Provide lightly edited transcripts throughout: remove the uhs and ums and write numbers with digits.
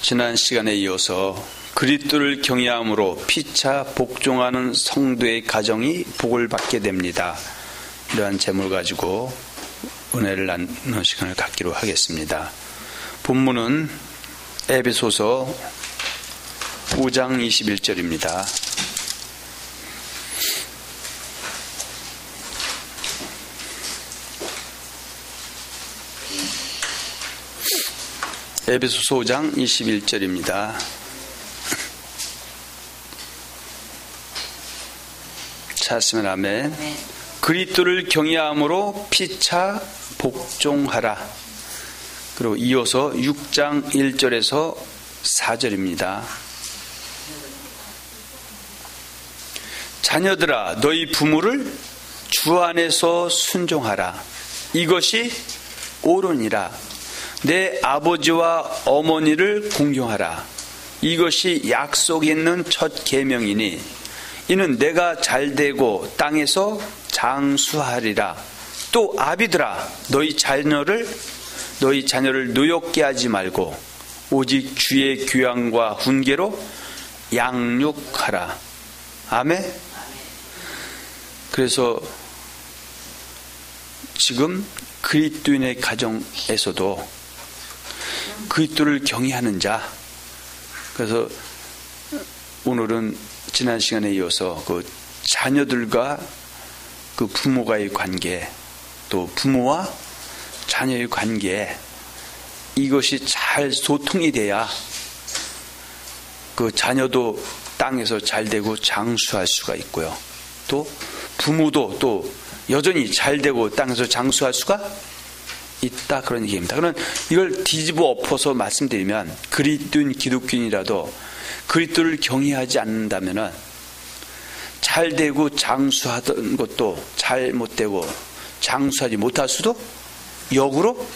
지난 시간에 이어서 그리스도를 경외함으로 피차 복종하는 성도의 가정이 복을 받게 됩니다. 이러한 제목을 가지고 은혜를 나누는 시간을 갖기로 하겠습니다. 본문은 에베소서 5장 21절입니다. 에베소서 5장 21절입니다. 찾았으면 아멘. 그리스도를 경외함으로 피차 복종하라. 그리고 이어서 6장 1절에서 4절입니다. 자녀들아 너희 부모를 주 안에서 순종하라. 이것이 옳으니라. 내 아버지와 어머니를 공경하라. 이것이 약속 있는 첫 계명이니 이는 내가 잘되고 땅에서 장수하리라. 또 아비들아 너희 자녀를 노엽게 하지 말고 오직 주의 교양과 훈계로 양육하라. 아멘. 그래서 지금 그리스도인의 가정에서도 그리스도를 경외하는 자, 그래서 오늘은 지난 시간에 이어서 그 자녀들과 그 부모가의 관계, 또 부모와 자녀의 관계, 이것이 잘 소통이 돼야 그 자녀도 땅에서 잘 되고 장수할 수가 있고요. 또 부모도 또 여전히 잘 되고 땅에서 장수할 수가 있다, 그런 얘기입니다. 그러면 이걸 뒤집어 엎어서 말씀드리면 그리스도인 기독교인이라도 그리스도를 경외하지 않는다면은 잘 되고 장수하던 것도 잘못되고 장수하지 못할 수도 역으로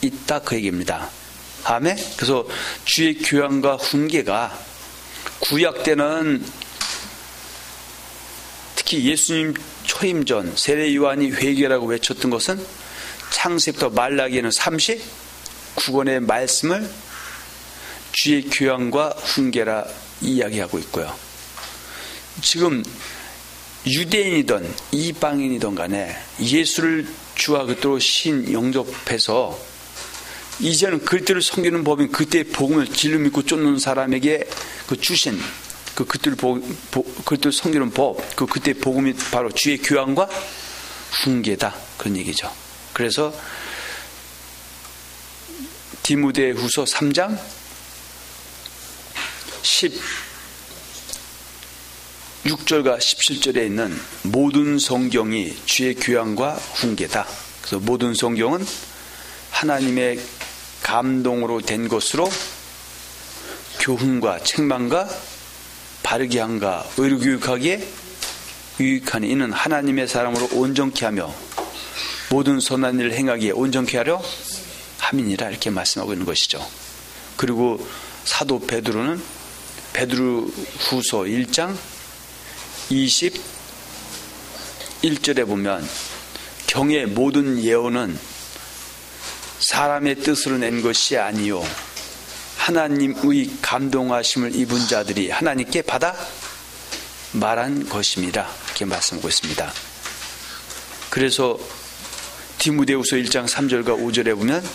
있다, 그 얘기입니다. 아멘. 그래서 주의 교양과 훈계가 구약 때는 특히 예수님 초임 전 세례 요한이 회개라고 외쳤던 것은 창세부터 말라기에는 39권의 말씀을 주의 교양과 훈계라 이야기하고 있고요. 지금 유대인이든 이방인이든 간에 예수를 주와 그리스도로 신 영접해서 이제는 그리스도를 섬기는 법인 그때의 복음을 진리 믿고 쫓는 사람에게 그 주신 그 그리스도를 섬기는 법, 그 그때의 복음이 바로 주의 교양과 훈계다, 그런 얘기죠. 그래서 디모데후서 3장 16절과 17절에 있는 모든 성경이 주의 교양과 훈계다. 그래서 모든 성경은 하나님의 감동으로 된 것으로 교훈과 책망과 바르게 함과 의로 교육하기에 유익하니 이는 하나님의 사람으로 온전케 하며 모든 선한 일을 행하기에 온전케 하려 함이니라, 이렇게 말씀하고 있는 것이죠. 그리고 사도 베드로는 베드로후서 1장 21절에 보면 경의 모든 예언은 사람의 뜻으로 낸 것이 아니요 하나님의 감동하심을 입은 자들이 하나님께 받아 말한 것입니다, 이렇게 말씀하고 있습니다. 그래서 디모데후서 1장 3절과 5절에 보면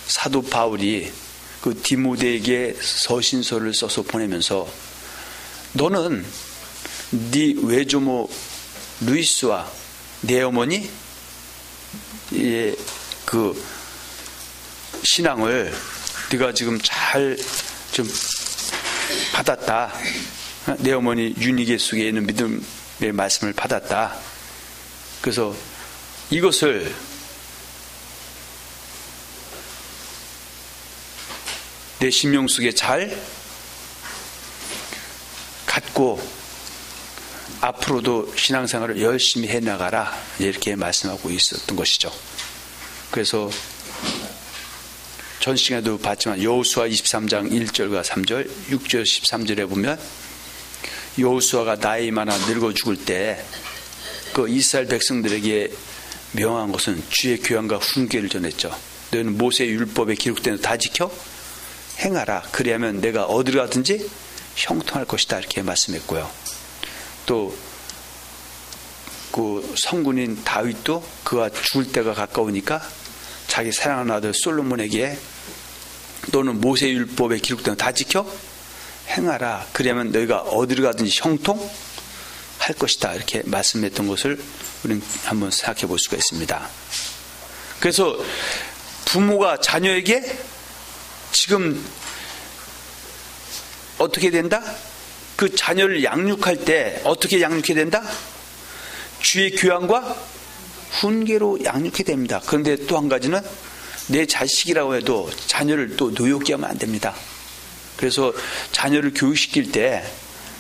사도 바울이 그 디모데에게 서신서를 써서 보내면서 너는 네 외조모 루이스와 내 어머니 그 신앙을 네가 지금 잘 좀 받았다. 내 어머니 유니게 속에 있는 믿음의 말씀을 받았다. 그래서 이것을 내 심령 속에 잘 갖고 앞으로도 신앙생활을 열심히 해나가라, 이렇게 말씀하고 있었던 것이죠. 그래서 전 시간에도 봤지만 여호수아 23장 1절과 3절, 6절 13절에 보면 여호수아가 나이 많아 늙어 죽을 때 그 이스라엘 백성들에게 명한 것은 주의 교양과 훈계를 전했죠. 너희는 모세의 율법에 기록된 다 지켜 행하라. 그리하면 내가 어디로 가든지 형통할 것이다. 이렇게 말씀했고요. 또 그 성군인 다윗도 그가 죽을 때가 가까우니까 자기 사랑하는 아들 솔로몬에게 너는 모세율법에 기록된 거 다 지켜 행하라. 그러면 너희가 어디로 가든지 형통할 것이다. 이렇게 말씀했던 것을 우리는 한번 생각해 볼 수가 있습니다. 그래서 부모가 자녀에게 지금 어떻게 된다? 그 자녀를 양육할 때 어떻게 양육해야 된다? 주의 교양과 훈계로 양육해야 됩니다. 그런데 또 한 가지는 내 자식이라고 해도 자녀를 또 노엽게 하면 안 됩니다. 그래서 자녀를 교육시킬 때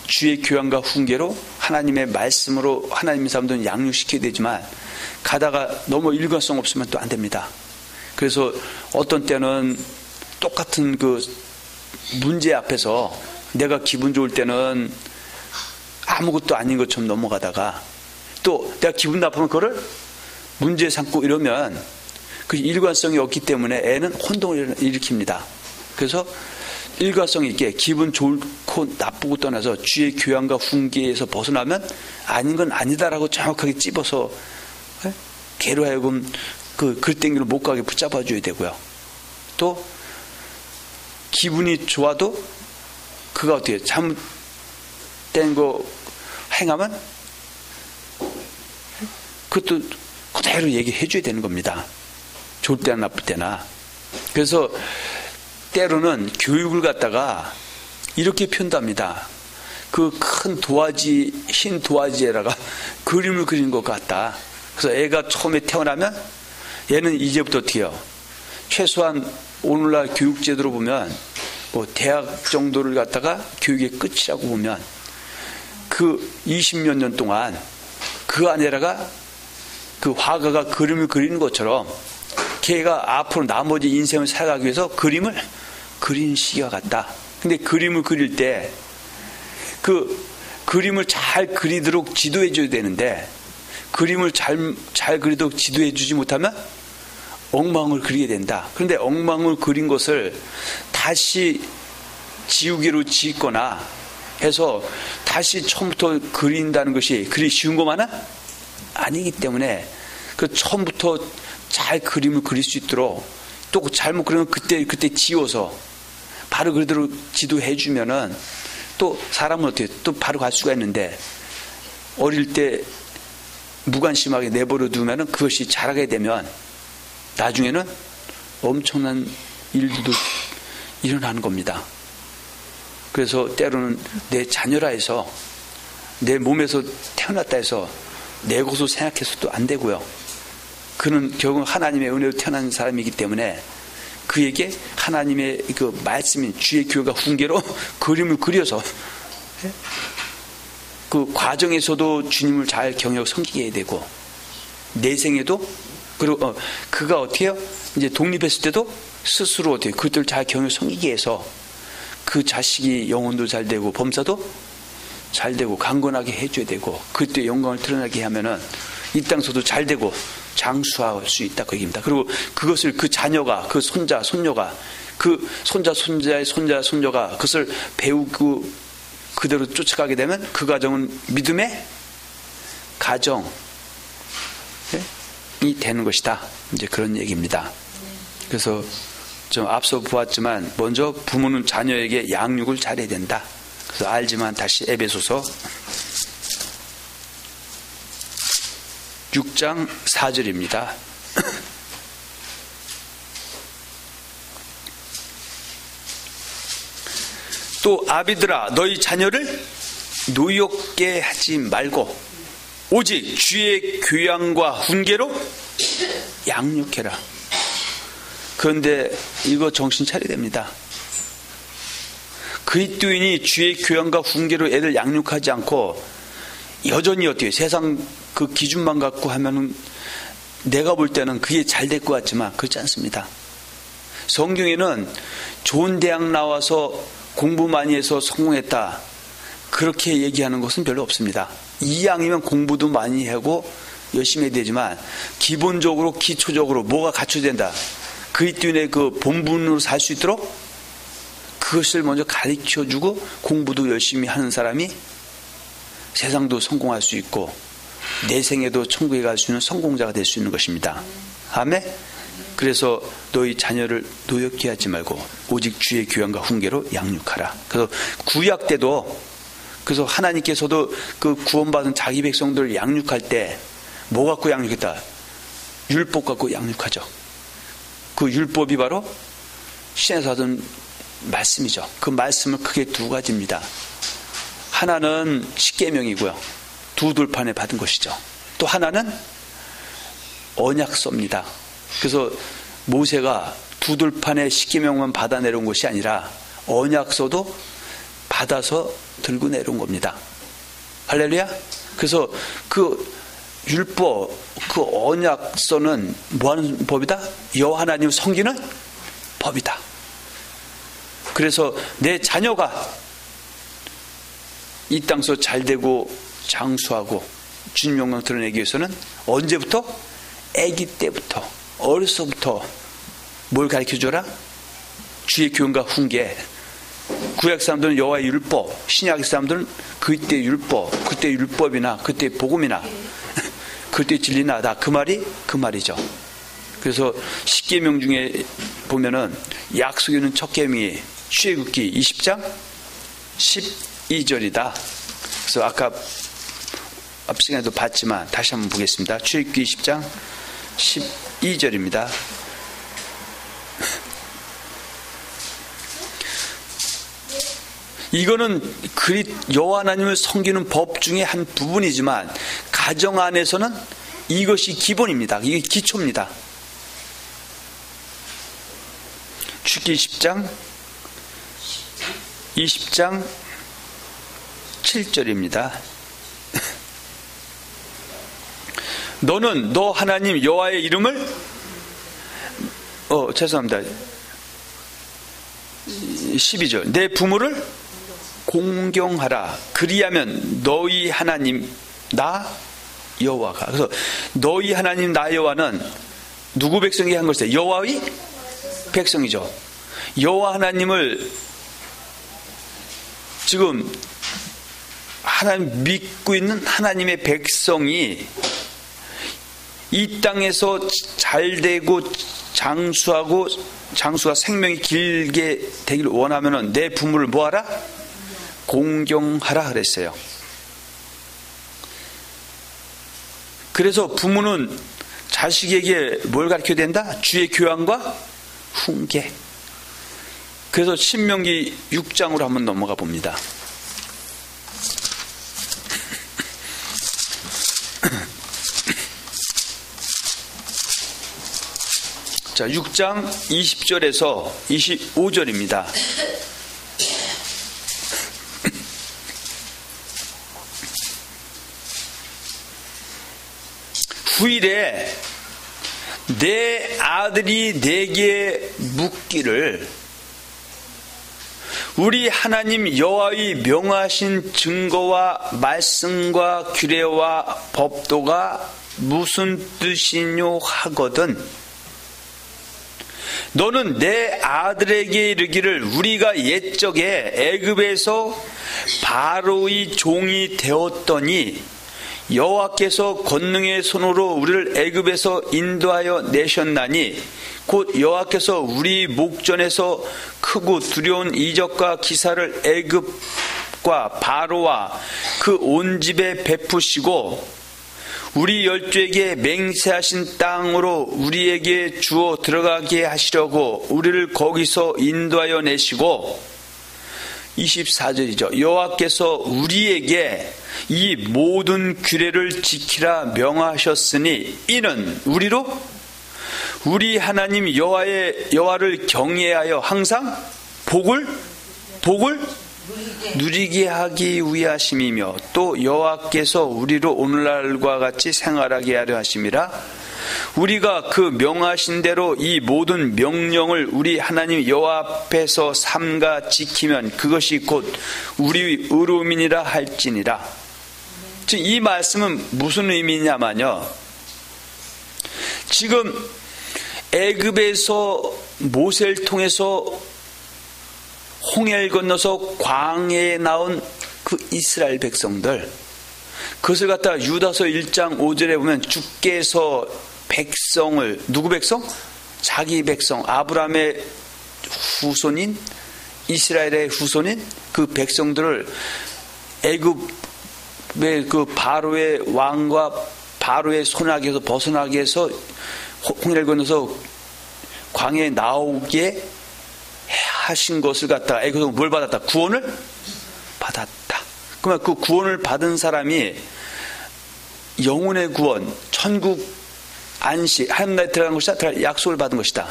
주의 교양과 훈계로 하나님의 말씀으로 하나님의 사람들은 양육시켜야 되지만 가다가 너무 일관성 없으면 또 안 됩니다. 그래서 어떤 때는 똑같은 그 문제 앞에서 내가 기분 좋을 때는 아무것도 아닌 것처럼 넘어가다가 또 내가 기분 나쁘면 그거를 문제 삼고 이러면 그 일관성이 없기 때문에 애는 혼동을 일으킵니다. 그래서 일관성 있게 기분 좋고 나쁘고 떠나서 주의 교양과 훈계에서 벗어나면 아닌 건 아니다라고 정확하게 찝어서 개로 하여금 그 글땡이로 못 가게 붙잡아 줘야 되고요. 또 기분이 좋아도 그가 어떻게 잘못된 거 행하면 그것도 그대로 얘기해 줘야 되는 겁니다. 좋을 때나 나쁠 때나. 그래서 때로는 교육을 갖다가 이렇게 표현합니다. 그 큰 도화지, 흰 도화지에다가 그림을 그리는 것 같다. 그래서 애가 처음에 태어나면 얘는 이제부터 어떻게 해요? 최소한 오늘날 교육제도로 보면 뭐 대학 정도를 갖다가 교육의 끝이라고 보면 그 20몇 년 동안 그 안에다가 그 화가가 그림을 그리는 것처럼 걔가 앞으로 나머지 인생을 살아가기 위해서 그림을 그리는 시기가 같다. 근데 그림을 그릴 때 그 그림을 잘 그리도록 지도해 줘야 되는데 그림을 잘 그리도록 지도해 주지 못하면 엉망을 그리게 된다. 그런데 엉망을 그린 것을 다시 지우개로 지거나 해서 다시 처음부터 그린다는 것이 그리 쉬운 것만은 아니기 때문에 그 처음부터 잘 그림을 그릴 수 있도록 또 잘못 그리면 그때 지워서 바로 그대로 지도해 주면은 또 사람은 어떻게 또 바로 갈 수가 있는데 어릴 때 무관심하게 내버려 두면은 그것이 자라게 되면 나중에는 엄청난 일들도 일어나는 겁니다. 그래서 때로는 내 자녀라 해서 내 몸에서 태어났다 해서 내 것으로 생각해서도 안 되고요. 그는 결국 하나님의 은혜로 태어난 사람이기 때문에 그에게 하나님의 그 말씀인 주의 교회가 훈계로 그림을 그려서 그 과정에서도 주님을 잘 경외하고 섬기게 해야 되고 내생에도 그리고 그가 어떻게 해요? 이제 독립했을 때도 스스로 어떻게 그들을 잘 경외하고 섬기게 해서 그 자식이 영혼도 잘 되고 범사도 잘 되고 강건하게 해줘야 되고 그때 영광을 드러나게 하면은 이 땅에서도 잘 되고 장수할 수 있다 그 얘기입니다. 그리고 그것을 그 자녀가 그 손자 손녀가 그 손자 손자의 손자 손녀가 그것을 배우고 그대로 쫓아가게 되면 그 가정은 믿음의 가정이 되는 것이다. 이제 그런 얘기입니다. 그래서 좀 앞서 보았지만 먼저 부모는 자녀에게 양육을 잘해야 된다. 그래서 알지만 다시 에베소서 6장 4절입니다. 또 아비들아 너희 자녀를 노엽게 하지 말고 오직 주의 교양과 훈계로 양육해라. 그런데 이거 정신 차려야 됩니다. 그리스도인이 주의 교양과 훈계로 애들 양육하지 않고 여전히 어떻게 세상 그 기준만 갖고 하면은 내가 볼 때는 그게 잘 될 것 같지만 그렇지 않습니다. 성경에는 좋은 대학 나와서 공부 많이 해서 성공했다 그렇게 얘기하는 것은 별로 없습니다. 이왕이면 공부도 많이 하고 열심히 해야 되지만 기본적으로 기초적으로 뭐가 갖춰야 된다. 그리스도인의 그 본분으로 살 수 있도록 그것을 먼저 가르쳐주고 공부도 열심히 하는 사람이 세상도 성공할 수 있고 내 생에도 천국에 갈 수 있는 성공자가 될 수 있는 것입니다. 아멘. 그래서 너희 자녀를 노엽게 하지 말고 오직 주의 교양과 훈계로 양육하라. 그래서 구약 때도, 그래서 하나님께서도 그 구원받은 자기 백성들을 양육할 때 뭐 갖고 양육했다? 율법 갖고 양육하죠. 그 율법이 바로 신에서 하던 말씀이죠. 그 말씀은 크게 두 가지입니다. 하나는 십계명이고요. 두 돌판에 받은 것이죠. 또 하나는 언약서입니다. 그래서 모세가 두 돌판에 십계명만 받아 내려온 것이 아니라 언약서도 받아서 들고 내려온 겁니다. 할렐루야. 그래서 그 율법, 그 언약서는 뭐하는 법이다? 여호와 하나님을 섬기는 법이다. 그래서 내 자녀가 이 땅에서 잘되고 장수하고 주님 영광 드러내기 위해서는 언제부터? 아기 때부터, 어려서부터 뭘 가르쳐줘라? 주의 교훈과 훈계. 구약 사람들은 여호와의 율법, 신약 사람들은 그때 율법, 그때 율법이나 그때 복음이나 그때 진리나 다 그 말이 그 말이죠. 그래서 십계명 중에 보면은 약속이 있는 첫 계명이 출애굽기 20장 12절이다. 그래서 아까 앞 시간에도 봤지만 다시 한번 보겠습니다. 출애굽기 20장 12절입니다. 이거는 여호와 하나님을 섬기는 법 중에 한 부분이지만 가정 안에서는 이것이 기본입니다. 이게 기초입니다. 출애굽기 20장 7절입니다. 너는 너 하나님 여호와의 이름을 죄송합니다. 12절 내 부모를 공경하라. 그리하면 너희 하나님 나 여호와가. 그래서 너희 하나님 나 여호와는 누구 백성이 한 것이에요? 여호와의 백성이죠. 여호와 하나님을 지금 하나님 믿고 있는 하나님의 백성이 이 땅에서 잘되고 장수가 생명이 길게 되기를 원하면은 내 부모를 뭐하라? 공경하라 그랬어요. 그래서 부모는 자식에게 뭘 가르쳐야 된다? 주의 교양과 훈계. 그래서 신명기 6장으로 한번 넘어가 봅니다. 자, 6장 20절에서 25절입니다. 후일에 내 아들이 내게 묻기를 우리 하나님 여호와의 명하신 증거와 말씀과 규례와 법도가 무슨 뜻이뇨 하거든 너는 내 아들에게 이르기를 우리가 옛적에 애굽에서 바로의 종이 되었더니 여호와께서 권능의 손으로 우리를 애굽에서 인도하여 내셨나니 곧 여호와께서 우리 목전에서 크고 두려운 이적과 기사를 애굽과 바로와 그 온 집에 베푸시고 우리 열조에게 맹세하신 땅으로 우리에게 주어 들어가게 하시려고 우리를 거기서 인도하여 내시고 24절이죠. 여호와께서 우리에게 이 모든 규례를 지키라 명하셨으니 이는 우리로 우리 하나님 여호와를 경외하여 항상 복을 누리게 하기 위하심이며 또 여호와께서 우리로 오늘날과 같이 생활하게 하려 하심이라. 우리가 그 명하신 대로 이 모든 명령을 우리 하나님 여호와 앞에서 삼가 지키면 그것이 곧 우리 의로움이니라 할지니라. 즉 이 말씀은 무슨 의미냐면요, 지금 애굽에서 모세를 통해서 홍해를 건너서 광야에 나온 그 이스라엘 백성들, 그것을 갖다가 유다서 1장 5절에 보면 주께서 백성을, 누구 백성? 자기 백성, 아브라함의 후손인, 이스라엘의 후손인 그 백성들을 애굽의 그 바로의 왕과 바로의 손아귀에서 벗어나게 해서 홍해를 건너서 광야에 나오게 하신 것을 갖다가 애굽에서 뭘 받았다? 구원을 받았다. 그러면 그 구원을 받은 사람이 영혼의 구원, 천국 안식, 하나님 나라에 들어간 것이다. 약속을 받은 것이다.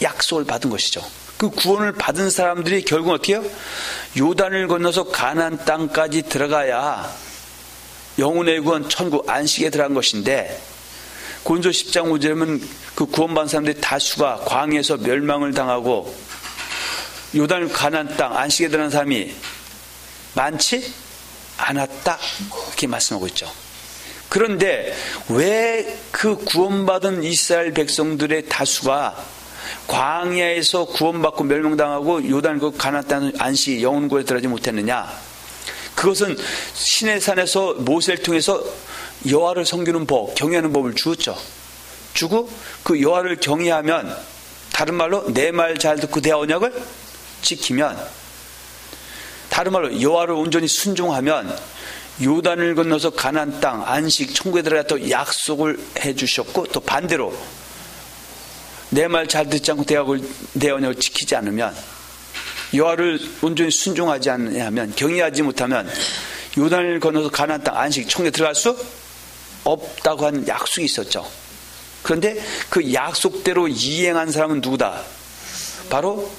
약속을 받은 것이죠. 그 구원을 받은 사람들이 결국 어떻게 해요? 요단을 건너서 가나안 땅까지 들어가야 영혼의 구원, 천국 안식에 들어간 것인데, 고린도 10장 5절에 보면 그 구원받은 사람들이 다수가 광야에서 멸망을 당하고 요단을 가나안 땅 안식에 들어간 사람이 많지 않았다, 이렇게 말씀하고 있죠. 그런데 왜 그 구원받은 이스라엘 백성들의 다수가 광야에서 구원받고 멸망당하고 요단 그 가나안 땅 안식 영혼구에 들어가지 못했느냐? 그것은 시내산에서 모세를 통해서 여호와를 섬기는 법, 경외하는 법을 주었죠. 주고 그 여호와를 경외하면, 다른 말로 내 말 잘 듣고 내 언약을 지키면, 다른 말로 여호와를 온전히 순종하면 요단을 건너서 가나안 땅 안식 천국에 들어가 또 약속을 해주셨고, 또 반대로 내 말 잘 듣지 않고 내 언약을 지키지 않으면, 여호와를 온전히 순종하지 않으면, 경외하지 못하면 요단을 건너서 가나안 땅 안식 천국에 들어갈 수 없다고 하는 약속이 있었죠. 그런데 그 약속대로 이행한 사람은 누구다? 바로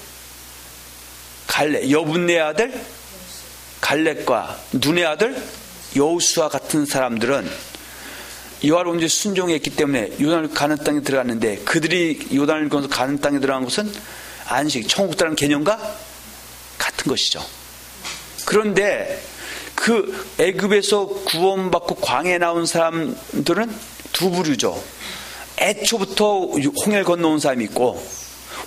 갈렙, 여분네 아들 갈렙과 눈의 아들 여호수아 같은 사람들은 여호와를 온전히 순종했기 때문에 요단을 가나안 땅에 들어갔는데, 그들이 요단을 건너서 가나안 땅에 들어간 것은 안식, 천국이라는 개념과 같은 것이죠. 그런데 그 애굽에서 구원받고 광야에 나온 사람들은 두 부류죠. 애초부터 홍해를 건너온 사람이 있고,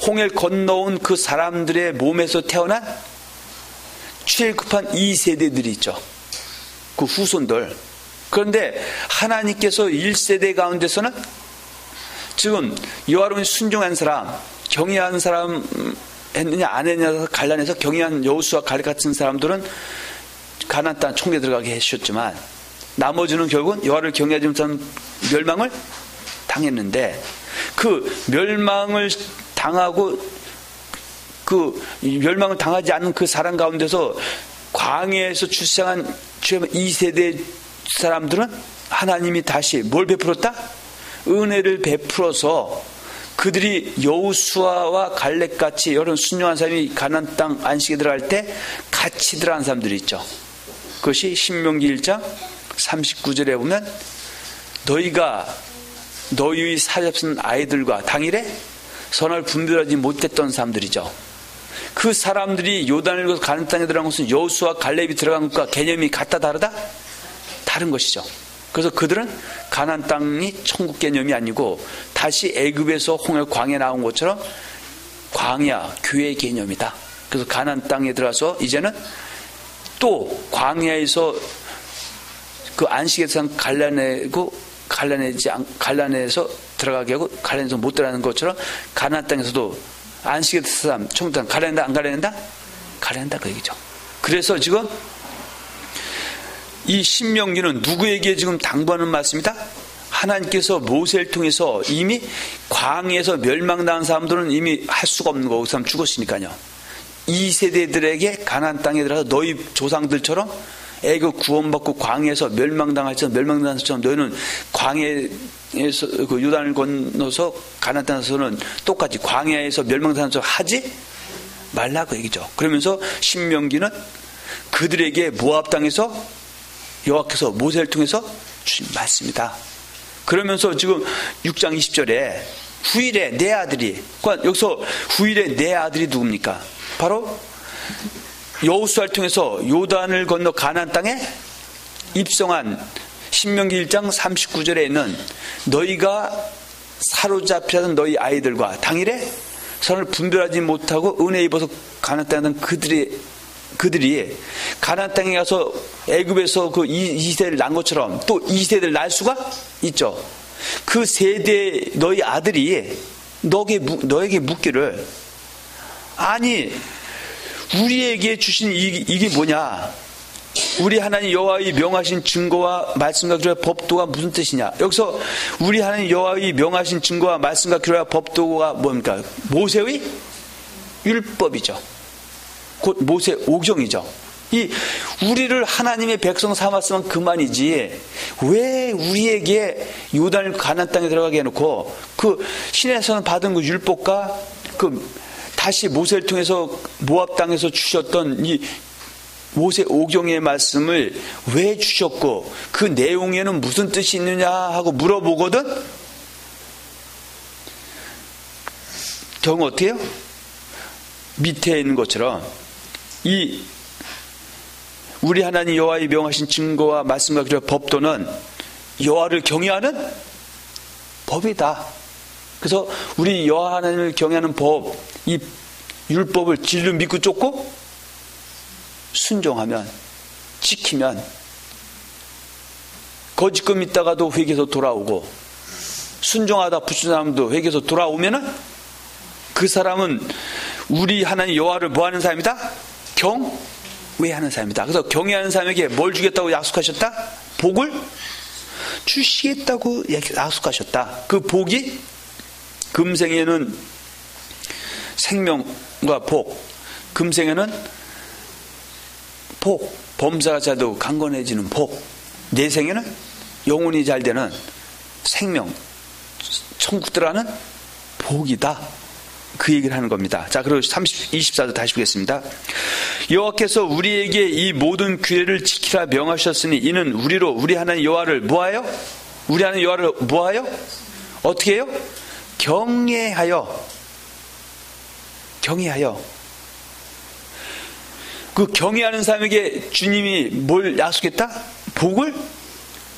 홍해를 건너온 그 사람들의 몸에서 태어난 출애굽한 2세대들이 있죠. 그 후손들. 그런데 하나님께서 1세대 가운데서는 지금 여호와를 순종한 사람, 경외한 사람 했느냐 안 했느냐 갈라내서 경외한 여호수아 갈렙 같은 사람들은 가나안 땅 천국에 들어가게 해주셨지만, 나머지는 결국은 여호와를 경외하지 못한 멸망을 당했는데, 그 멸망을 당하고 그 멸망을 당하지 않은 그 사람 가운데서 광야에서 출생한 2세대 사람들은 하나님이 다시 뭘 베풀었다? 은혜를 베풀어서 그들이 여호수아와 갈렙같이 여러 순종한 사람이 가나안 땅 안식에 들어갈 때 같이 들어간 사람들이 있죠. 그것이 신명기 1장 39절에 보면 너희가 너희의 사잡은 아이들과 당일에 선을 분별하지 못했던 사람들이죠. 그 사람들이 요단을 건너서 가나안 땅에 들어간 것은 여호수아 갈렙이 들어간 것과 개념이 같다 다르다? 다른 것이죠. 그래서 그들은 가나안 땅이 천국 개념이 아니고 다시 애굽에서 홍해 광야에 나온 것처럼 광야 교회 개념이다. 그래서 가나안 땅에 들어가서 이제는 또 광야에서 그 안식에서 갈라내서 들어가게 하고 갈라내서 못 들어가는 것처럼 가나안 땅에서도 안식에 들어간 사람 천국 땅 갈라낸다 안 갈라낸다? 갈라낸다 그 얘기죠. 그래서 지금 이 신명기는 누구에게 지금 당부하는 말씀이다? 하나님께서 모세를 통해서 이미 광야에서 멸망당한 사람들은 이미 할 수가 없는 거고 그 사람 죽었으니까요. 이 세대들에게 가나안 땅에 들어가서 너희 조상들처럼 애굽 구원받고 광야에서 멸망당할 것처럼 너희는 광야에서 그 요단을 건너서 가나안 땅에서는 똑같이 광야에서 멸망당한 것처럼 하지 말라고 얘기죠. 그러면서 신명기는 그들에게 모압 땅에서 여호와께서 모세를 통해서 주신 말씀이다. 그러면서 지금 6장 20절에 후일에 내 아들이, 여기서 후일에 내 아들이 누굽니까? 바로 여호수아를 통해서 요단을 건너 가나안 땅에 입성한 신명기 1장 39절에 있는 너희가 사로잡히던 너희 아이들과 당일에 선을 분별하지 못하고 은혜 입어서 가나안 땅에 간 그들이 가나안 땅에 가서 애굽에서 그 2세대를 낳은 것처럼 또 2세대를 낳을 수가 있죠. 그 세대 너희 아들이 너에게 묻기를, 아니 우리에게 주신 이게 뭐냐, 우리 하나님 여호와의 명하신 증거와 말씀과 기록과 법도가 무슨 뜻이냐. 여기서 우리 하나님 여호와의 명하신 증거와 말씀과 기록과 법도가 뭡니까? 모세의 율법이죠. 곧 모세 오경이죠. 이 우리를 하나님의 백성 삼았으면 그만이지, 왜 우리에게 요단을 가나안 땅에 들어가게 해놓고 그 신에서는 받은 그 율법과 그 다시 모세를 통해서 모압 땅에서 주셨던 이 모세 오경의 말씀을 왜 주셨고 그 내용에는 무슨 뜻이 있느냐 하고 물어보거든. 경우 어떻게 해요? 밑에 있는 것처럼 이 우리 하나님 여호와의 명하신 증거와 말씀과 기록과 법도는 여호와를 경외하는 법이다. 그래서 우리 여호와 하나님을 경외하는 법, 이 율법을 진리로 믿고 쫓고 순종하면, 지키면, 거짓것 믿다가도 회개해서 돌아오고, 순종하다 부추는 사람도 회개해서 돌아오면은 그 사람은 우리 하나님 여호와를 뭐하는 사람이다? 경외하는 사람이다. 그래서 경외하는 사람에게 뭘 주겠다고 약속하셨다? 복을 주시겠다고 약속하셨다. 그 복이 금생에는 생명과 복, 금생에는 복, 범사가 잘되고 강건해지는 복, 내생에는 영혼이 잘 되는 생명, 천국 들어가는 복이다. 그 얘기를 하는 겁니다. 자, 그리고 24절 다시 보겠습니다. 여호와께서 우리에게 이 모든 규례를 지키라 명하셨으니 이는 우리로 우리 하나님 여호와를 뭐하여? 우리 하나님 여호와를 뭐하여? 어떻게 해요? 경외하여. 그 경외하는 사람에게 주님이 뭘 약속했다? 복을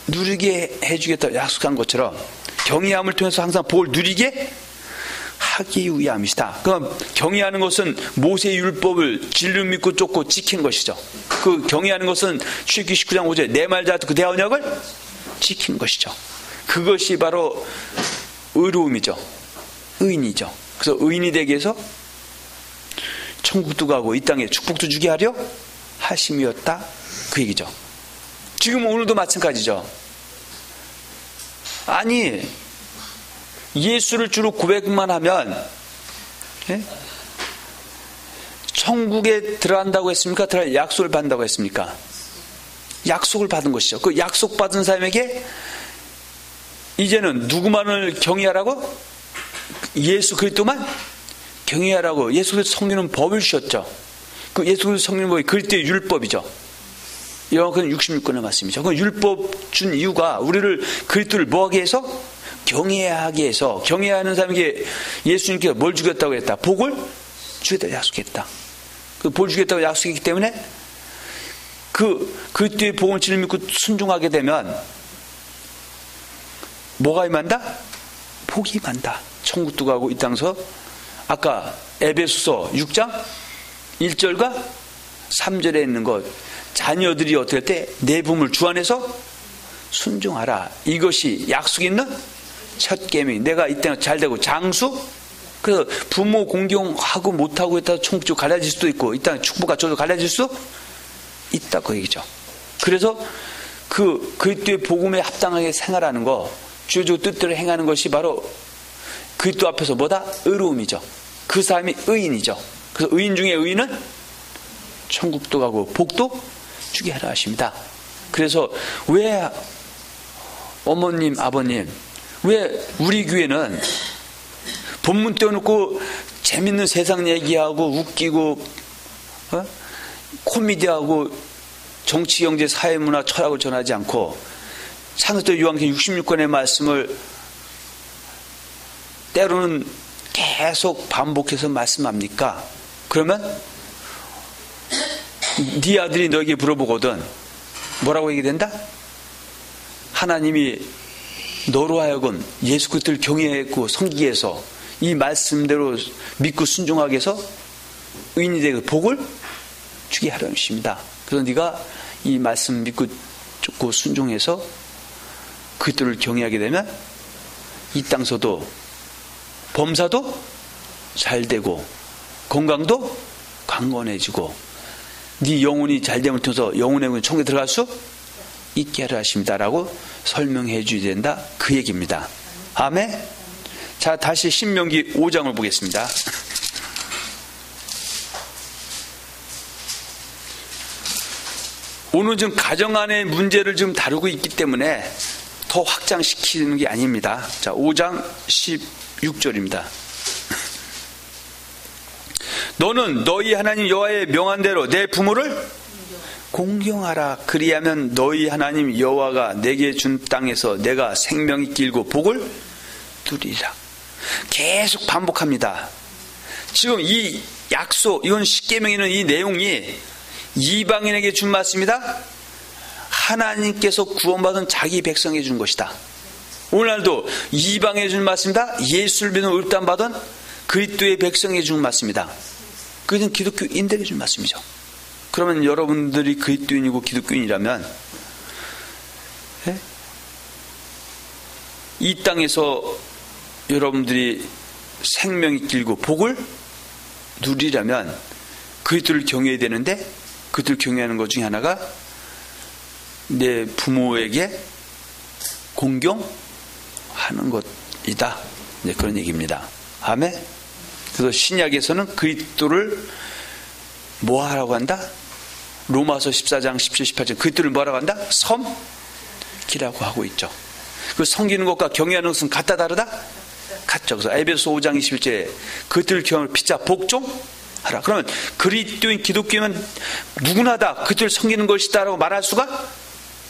누리게 해주겠다 약속한 것처럼 경외함을 통해서 항상 복을 누리게 하기 위함이시다. 그럼 경외하는 것은 모세의 율법을 진리로 믿고 쫓고 지키는 것이죠. 그 경외하는 것은 출애굽기 19장 5절 내 말 잘 듣고 내 언약을 지키는 것이죠. 그것이 바로 의로움이죠. 의인이죠. 그래서 의인이 되기 위해서 천국도 가고 이 땅에 축복도 주게 하려 하심이었다. 그 얘기죠. 지금 오늘도 마찬가지죠. 아니 예수를 주로 고백만 하면 천국에 들어간다고 했습니까? 들어갈 약속을 받는다고 했습니까? 약속을 받은 것이죠. 그 약속 받은 사람에게 이제는 누구만을 경외하라고? 예수 그리스도만 경외하라고. 예수 그리스도 성경은 법을 주셨죠. 그 예수 그리스도 성경은 법이 그리스도의 율법이죠. 요한복음 66권의 말씀이죠. 그 율법 준 이유가 우리를 그리스도를 뭐하게 해서? 경외하게 해서. 경외하는 사람에게 예수님께서 뭘 주겠다고 했다? 복을 주겠다고 약속했다. 그 복 주겠다고 약속했기 때문에 그 그리스도의 복을 진리를 믿고 순종하게 되면 뭐가 임한다? 복이 임한다. 천국도 가고 이 땅에서 아까 에베소서 6장 1절과 3절에 있는 것, 자녀들이 어떻게 할 때 내 부모를 주 안에서 순종하라. 이것이 약속 있는 첫 계명. 내가 이 땅에 잘되고 장수, 그래서 부모 공경하고 못하고 있다가 천국 쪽 갈라질 수도 있고 이 땅에 축복과 저도 갈라질 수 있다 그 얘기죠. 그래서 그 그리스도의 복음에 합당하게 생활하는 거, 주의 뜻대로 행하는 것이 바로 그리스도 앞에서 뭐다? 의로움이죠. 그 사람이 의인이죠. 그래서 의인 중에 의인은 천국도 가고 복도 주게 하라 하십니다. 그래서 왜 어머님, 아버님, 왜 우리 교회는 본문 떼어놓고 재밌는 세상 얘기하고 웃기고 코미디하고 정치, 경제, 사회, 문화, 철학을 전하지 않고 창세기 요한복음 66권의 말씀을 때로는 계속 반복해서 말씀합니까? 그러면 네 아들이 너에게 물어보거든 뭐라고 얘기된다? 하나님이 너로 하여금 예수 그리스도를 경외했고 섬기게 해서 이 말씀대로 믿고 순종하게 해서 의인이 되고 복을 주게 하려는 것입니다. 그래서 네가 이 말씀 믿고 쫓고 순종해서 그들을 경외하게 되면 이 땅서도 범사도 잘 되고 건강도 강건해지고 네 영혼이 잘 되면 통해서 영혼의 천국에 들어갈 수 있게 하려 하십니다라고 설명해 줘야 된다, 그 얘기입니다. 아멘. 자, 다시 신명기 5장을 보겠습니다. 오늘 좀 가정 안의 문제를 좀 다루고 있기 때문에 더 확장시키는 게 아닙니다. 자, 5장 16절입니다. 너는 너희 하나님 여호와의 명한 대로 내 부모를 공경하라. 그리하면 너희 하나님 여호와가 내게 준 땅에서 내가 생명이 길고 복을 누리리라. 계속 반복합니다. 지금 이 약속, 이건 십계명에는 이 내용이 이방인에게 준 말씀이다. 하나님께서 구원받은 자기 백성에게 준 것이다. 오늘날도 이방에 준 말씀이다. 예수를 믿는 의롭다함 받은 그리스도의 백성에게 준 말씀이다. 그것은 기독교인들에게 준 말씀이죠. 그러면 여러분들이 그리스도인이고 기독교인이라면 이 땅에서 여러분들이 생명이 길고 복을 누리려면 그리스도를 경외해야 되는데, 그들을 경외하는 것 중에 하나가 내 부모에게 공경하는 것이다. 네, 그런 얘기입니다. 아멘. 그래서 신약에서는 그리스도를 뭐 하라고 한다? 로마서 14장 17, 18절 그리스도를 뭐라고 한다? 섬기라고 하고 있죠. 그 섬기는 것과 경외하는 것은 같다 다르다? 같죠. 그래서 에베소 5장 21절에 그들을 경외하는 피자 복종하라. 그러면 그리스도인 기독교면 누구나 다 그들을 섬기는 것이다 라고 말할 수가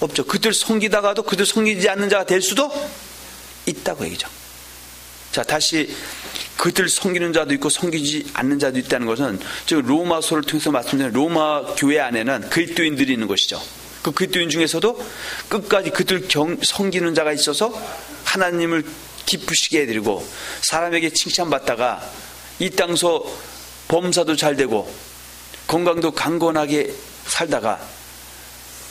없죠. 그들을 섬기다가도 그들을 섬기지 않는 자가 될 수도 있다고 얘기죠. 자, 다시 그들을 섬기는 자도 있고 섬기지 않는 자도 있다는 것은 지금 로마서를 통해서 말씀드린 로마 교회 안에는 그리스도인들이 있는 것이죠. 그 그리스도인 중에서도 끝까지 그들 섬기는 자가 있어서 하나님을 기쁘시게 해드리고 사람에게 칭찬받다가 이 땅서 범사도 잘 되고 건강도 강건하게 살다가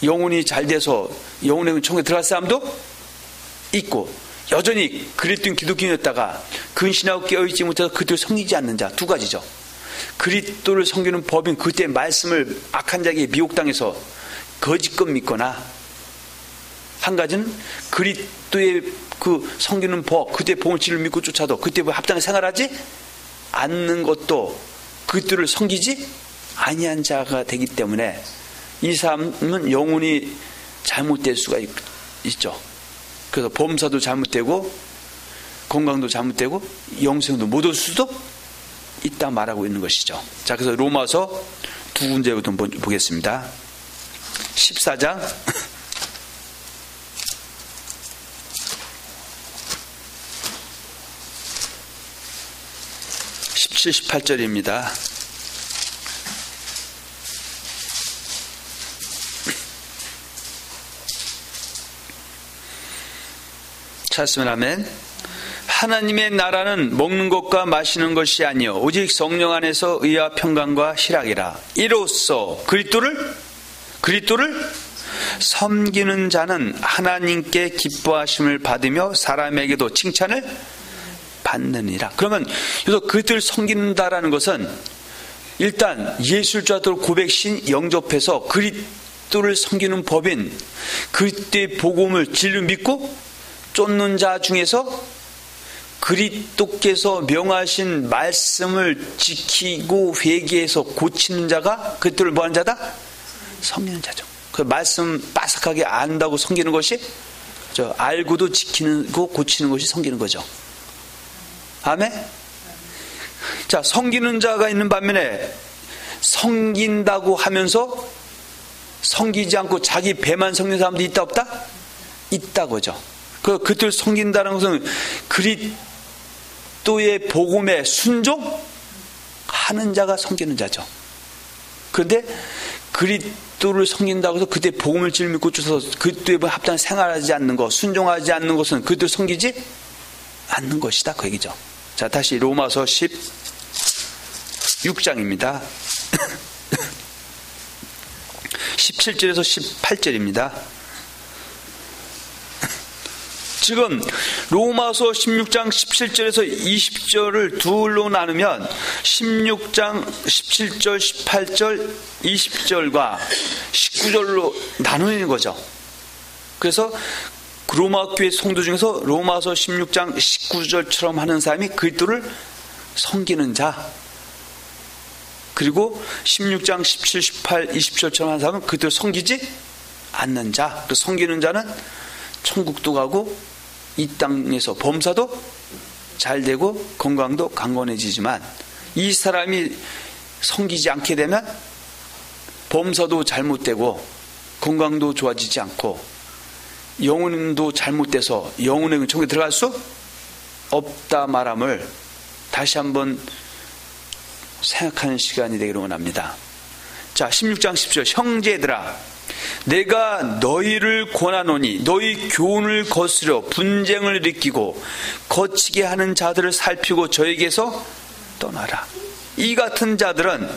영혼이 잘 돼서 영혼의 천국에 들어갈 사람도 있고, 여전히 그리스도인 기독교인이었다가 근신하고 깨어있지 못해서 그들을 섬기지 않는 자, 두 가지죠. 그리스도를 섬기는 법인 그때 말씀을 악한 자에게 미혹당해서 거짓것 믿거나, 한 가지는 그리스도의 그 섬기는 법, 그때 복을 진리를 믿고 쫓아도 그때 합당히 생활하지 않는 것도 그들을 섬기지 아니한 자가 되기 때문에 이 사람은 영혼이 잘못될 수가 있죠. 그래서 범사도 잘못되고 건강도 잘못되고 영생도 못 올 수도 있다 말하고 있는 것이죠. 자, 그래서 로마서 두 군데부터 보겠습니다. 14장 17, 18절입니다. 찾았으면 아멘. 하나님의 나라는 먹는 것과 마시는 것이 아니요 오직 성령 안에서 의와 평강과 희락이라. 이로써 그리스도를 섬기는 자는 하나님께 기뻐하심을 받으며 사람에게도 칭찬을 받느니라. 그러면 여기서 그리스도를 섬긴다라는 것은 일단 예수를 줄 알도록 고백신 영접해서 그리스도를 섬기는 법인 그리스도의 복음을 진리를 믿고 쫓는 자 중에서 그리스도께서 명하신 말씀을 지키고 회개해서 고치는 자가 그리스도를 뭐하는 자다? 섬기는 자죠. 그 말씀 빠삭하게 안다고 섬기는 것이 알고도 지키는 거 고치는 것이 섬기는 거죠. 아멘. 자, 섬기는 자가 있는 반면에 섬긴다고 하면서 섬기지 않고 자기 배만 섬기는 사람도 있다 없다? 있다고죠. 그들 섬긴다는 것은 그리스도의 복음에 순종하는 자가 섬기는 자죠. 그런데 그리스도를 섬긴다고 해서 그때 복음을 진리를 믿고 쫓아서 그리스도의 합당히 생활하지 않는 것, 순종하지 않는 것은 그들을 섬기지 않는 것이다, 그 얘기죠. 자, 다시 로마서 16장입니다. 17절에서 18절입니다. 지금 로마서 16장 17절에서 20절을 둘로 나누면 16장 17절, 18절, 20절과 19절로 나누는 거죠. 그래서 로마 교회 성도 중에서 로마서 16장 19절처럼 하는 사람이 그리스도를 섬기는 자, 그리고 16장 17, 18, 20절처럼 하는 사람은 그리스도를 섬기지 않는 자. 그 섬기는 자는 천국도 가고 이 땅에서 범사도 잘 되고 건강도 강건해지지만, 이 사람이 섬기지 않게 되면 범사도 잘못되고 건강도 좋아지지 않고 영혼도 잘못돼서 영혼의 천국에 들어갈 수 없다 말함을 다시 한번 생각하는 시간이 되기를 원합니다. 자, 16장 10절. 형제들아, 내가 너희를 권하노니 너희 교훈을 거스려 분쟁을 일으키고 거치게 하는 자들을 살피고 저에게서 떠나라. 이 같은 자들은,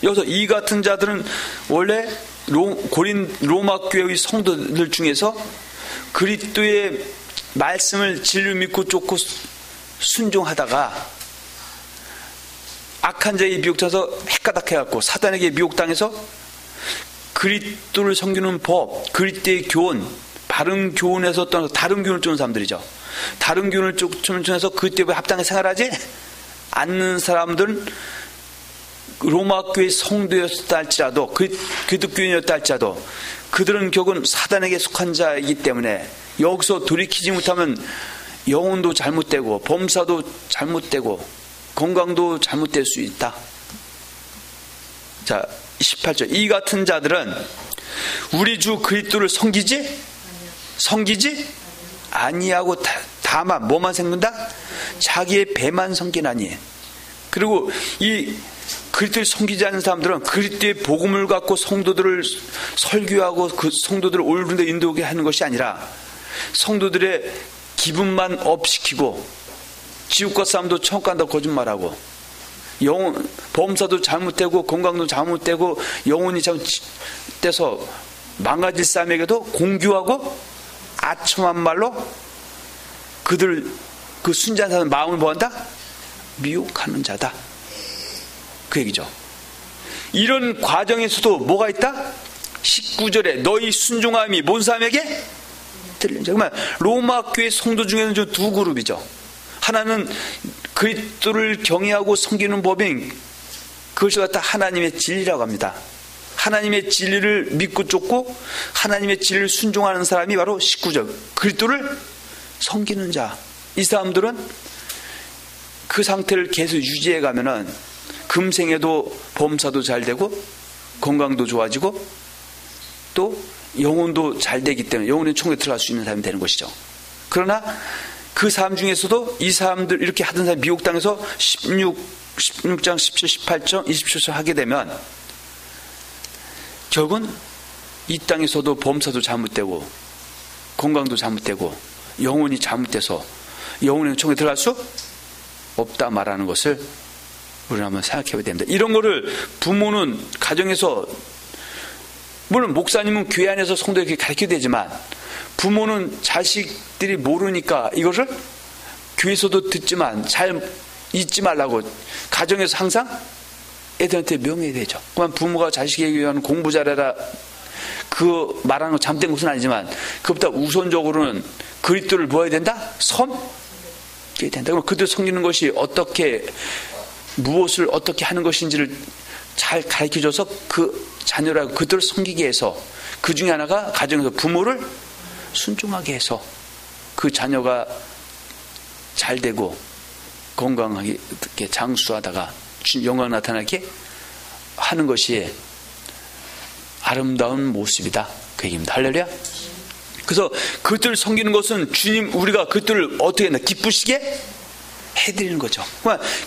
여기서 이 같은 자들은 원래 로마 교회의 성도들 중에서 그리스도의 말씀을 진리를 믿고 쫓고 순종하다가 악한 자에게 미혹돼서 헷가닥해갖고 사단에게 미혹당해서 그리스도를 섬기는 법, 그리스도의 교훈, 바른 교훈에서 떠나서 다른 교훈을 쫓는 사람들이죠. 다른 교훈을 쫓으면서 그리스도에 합당하게 생활하지 않는 사람들은 로마 교회 성도였다 할지라도, 그리스도 교인이었다 할지라도 그들은 결국은 사단에게 속한 자이기 때문에 여기서 돌이키지 못하면 영혼도 잘못되고 범사도 잘못되고 건강도 잘못될 수 있다. 자, 18절. 이 같은 자들은 우리 주 그리스도를 섬기지 아니하고 다만 뭐만 섬긴다? 자기의 배만 섬기나니. 그리고 이 그리스도를 섬기지 않는 사람들은 그리스도의 복음을 갖고 성도들을 설교하고 그 성도들을 옳은 데 인도하게 하는 것이 아니라 성도들의 기분만 업시키고 지옥과 싸움도 천국 간다고 거짓말하고 영혼 범사도 잘못되고 건강도 잘못되고 영혼이 잘못돼서 망가질 사람에게도 공교하고 아첨한 말로 그들 그 순진한 사람 마음을 뭐한다? 미혹하는 자다. 그 얘기죠. 이런 과정에서도 뭐가 있다? 19절에 너희 순종함이 뭔 사람에게? 들린 자. 그러면 로마 교회 성도 중에는 좀 두 그룹이죠. 하나는 그리스도를 경외하고 섬기는 법인 그것을 갖다 하나님의 진리라고 합니다. 하나님의 진리를 믿고 쫓고 하나님의 진리를 순종하는 사람이 바로 19절 그리스도를 섬기는 자. 이 사람들은 그 상태를 계속 유지해 가면은 금생에도 범사도 잘 되고 건강도 좋아지고 또 영혼도 잘 되기 때문에 영혼의 천국에 들어갈 수 있는 사람이 되는 것이죠. 그러나 그 사람 중에서도 이 사람들 이렇게 하던 사람 미혹당해서 16장 17, 18절, 27절 하게 되면 결국은 이 땅에서도 범사도 잘못되고 건강도 잘못되고 영혼이 잘못돼서 영혼의 천국에 들어갈 수 없다 말하는 것을 우리는 한번 생각해 봐야 됩니다. 이런 거를 부모는 가정에서, 물론 목사님은 교회 안에서 성도에게 가르쳐야 되지만 부모는 자식들이 모르니까 이것을 교회에서도 듣지만 잘 잊지 말라고 가정에서 항상 애들한테 명해야 되죠. 그만 부모가 자식에게 위한 공부 잘해라 그 말하는 거 잘못된 것은 아니지만 그것보다 우선적으로는 그리스도를 뭐 해야 된다? 섬겨야 된다. 그럼 그들 섬기는 것이 어떻게 무엇을 어떻게 하는 것인지를 잘 가르쳐줘서 그 자녀라고 그들을 섬기게 해서 그 중에 하나가 가정에서 부모를 순종하게 해서 그 자녀가 잘 되고 건강하게 장수하다가 영광 나타나게 하는 것이 아름다운 모습이다. 그 얘기입니다. 할렐루야. 그래서 그들을 섬기는 것은 주님 우리가 그들을 어떻게 했나? 기쁘시게 해드리는 거죠.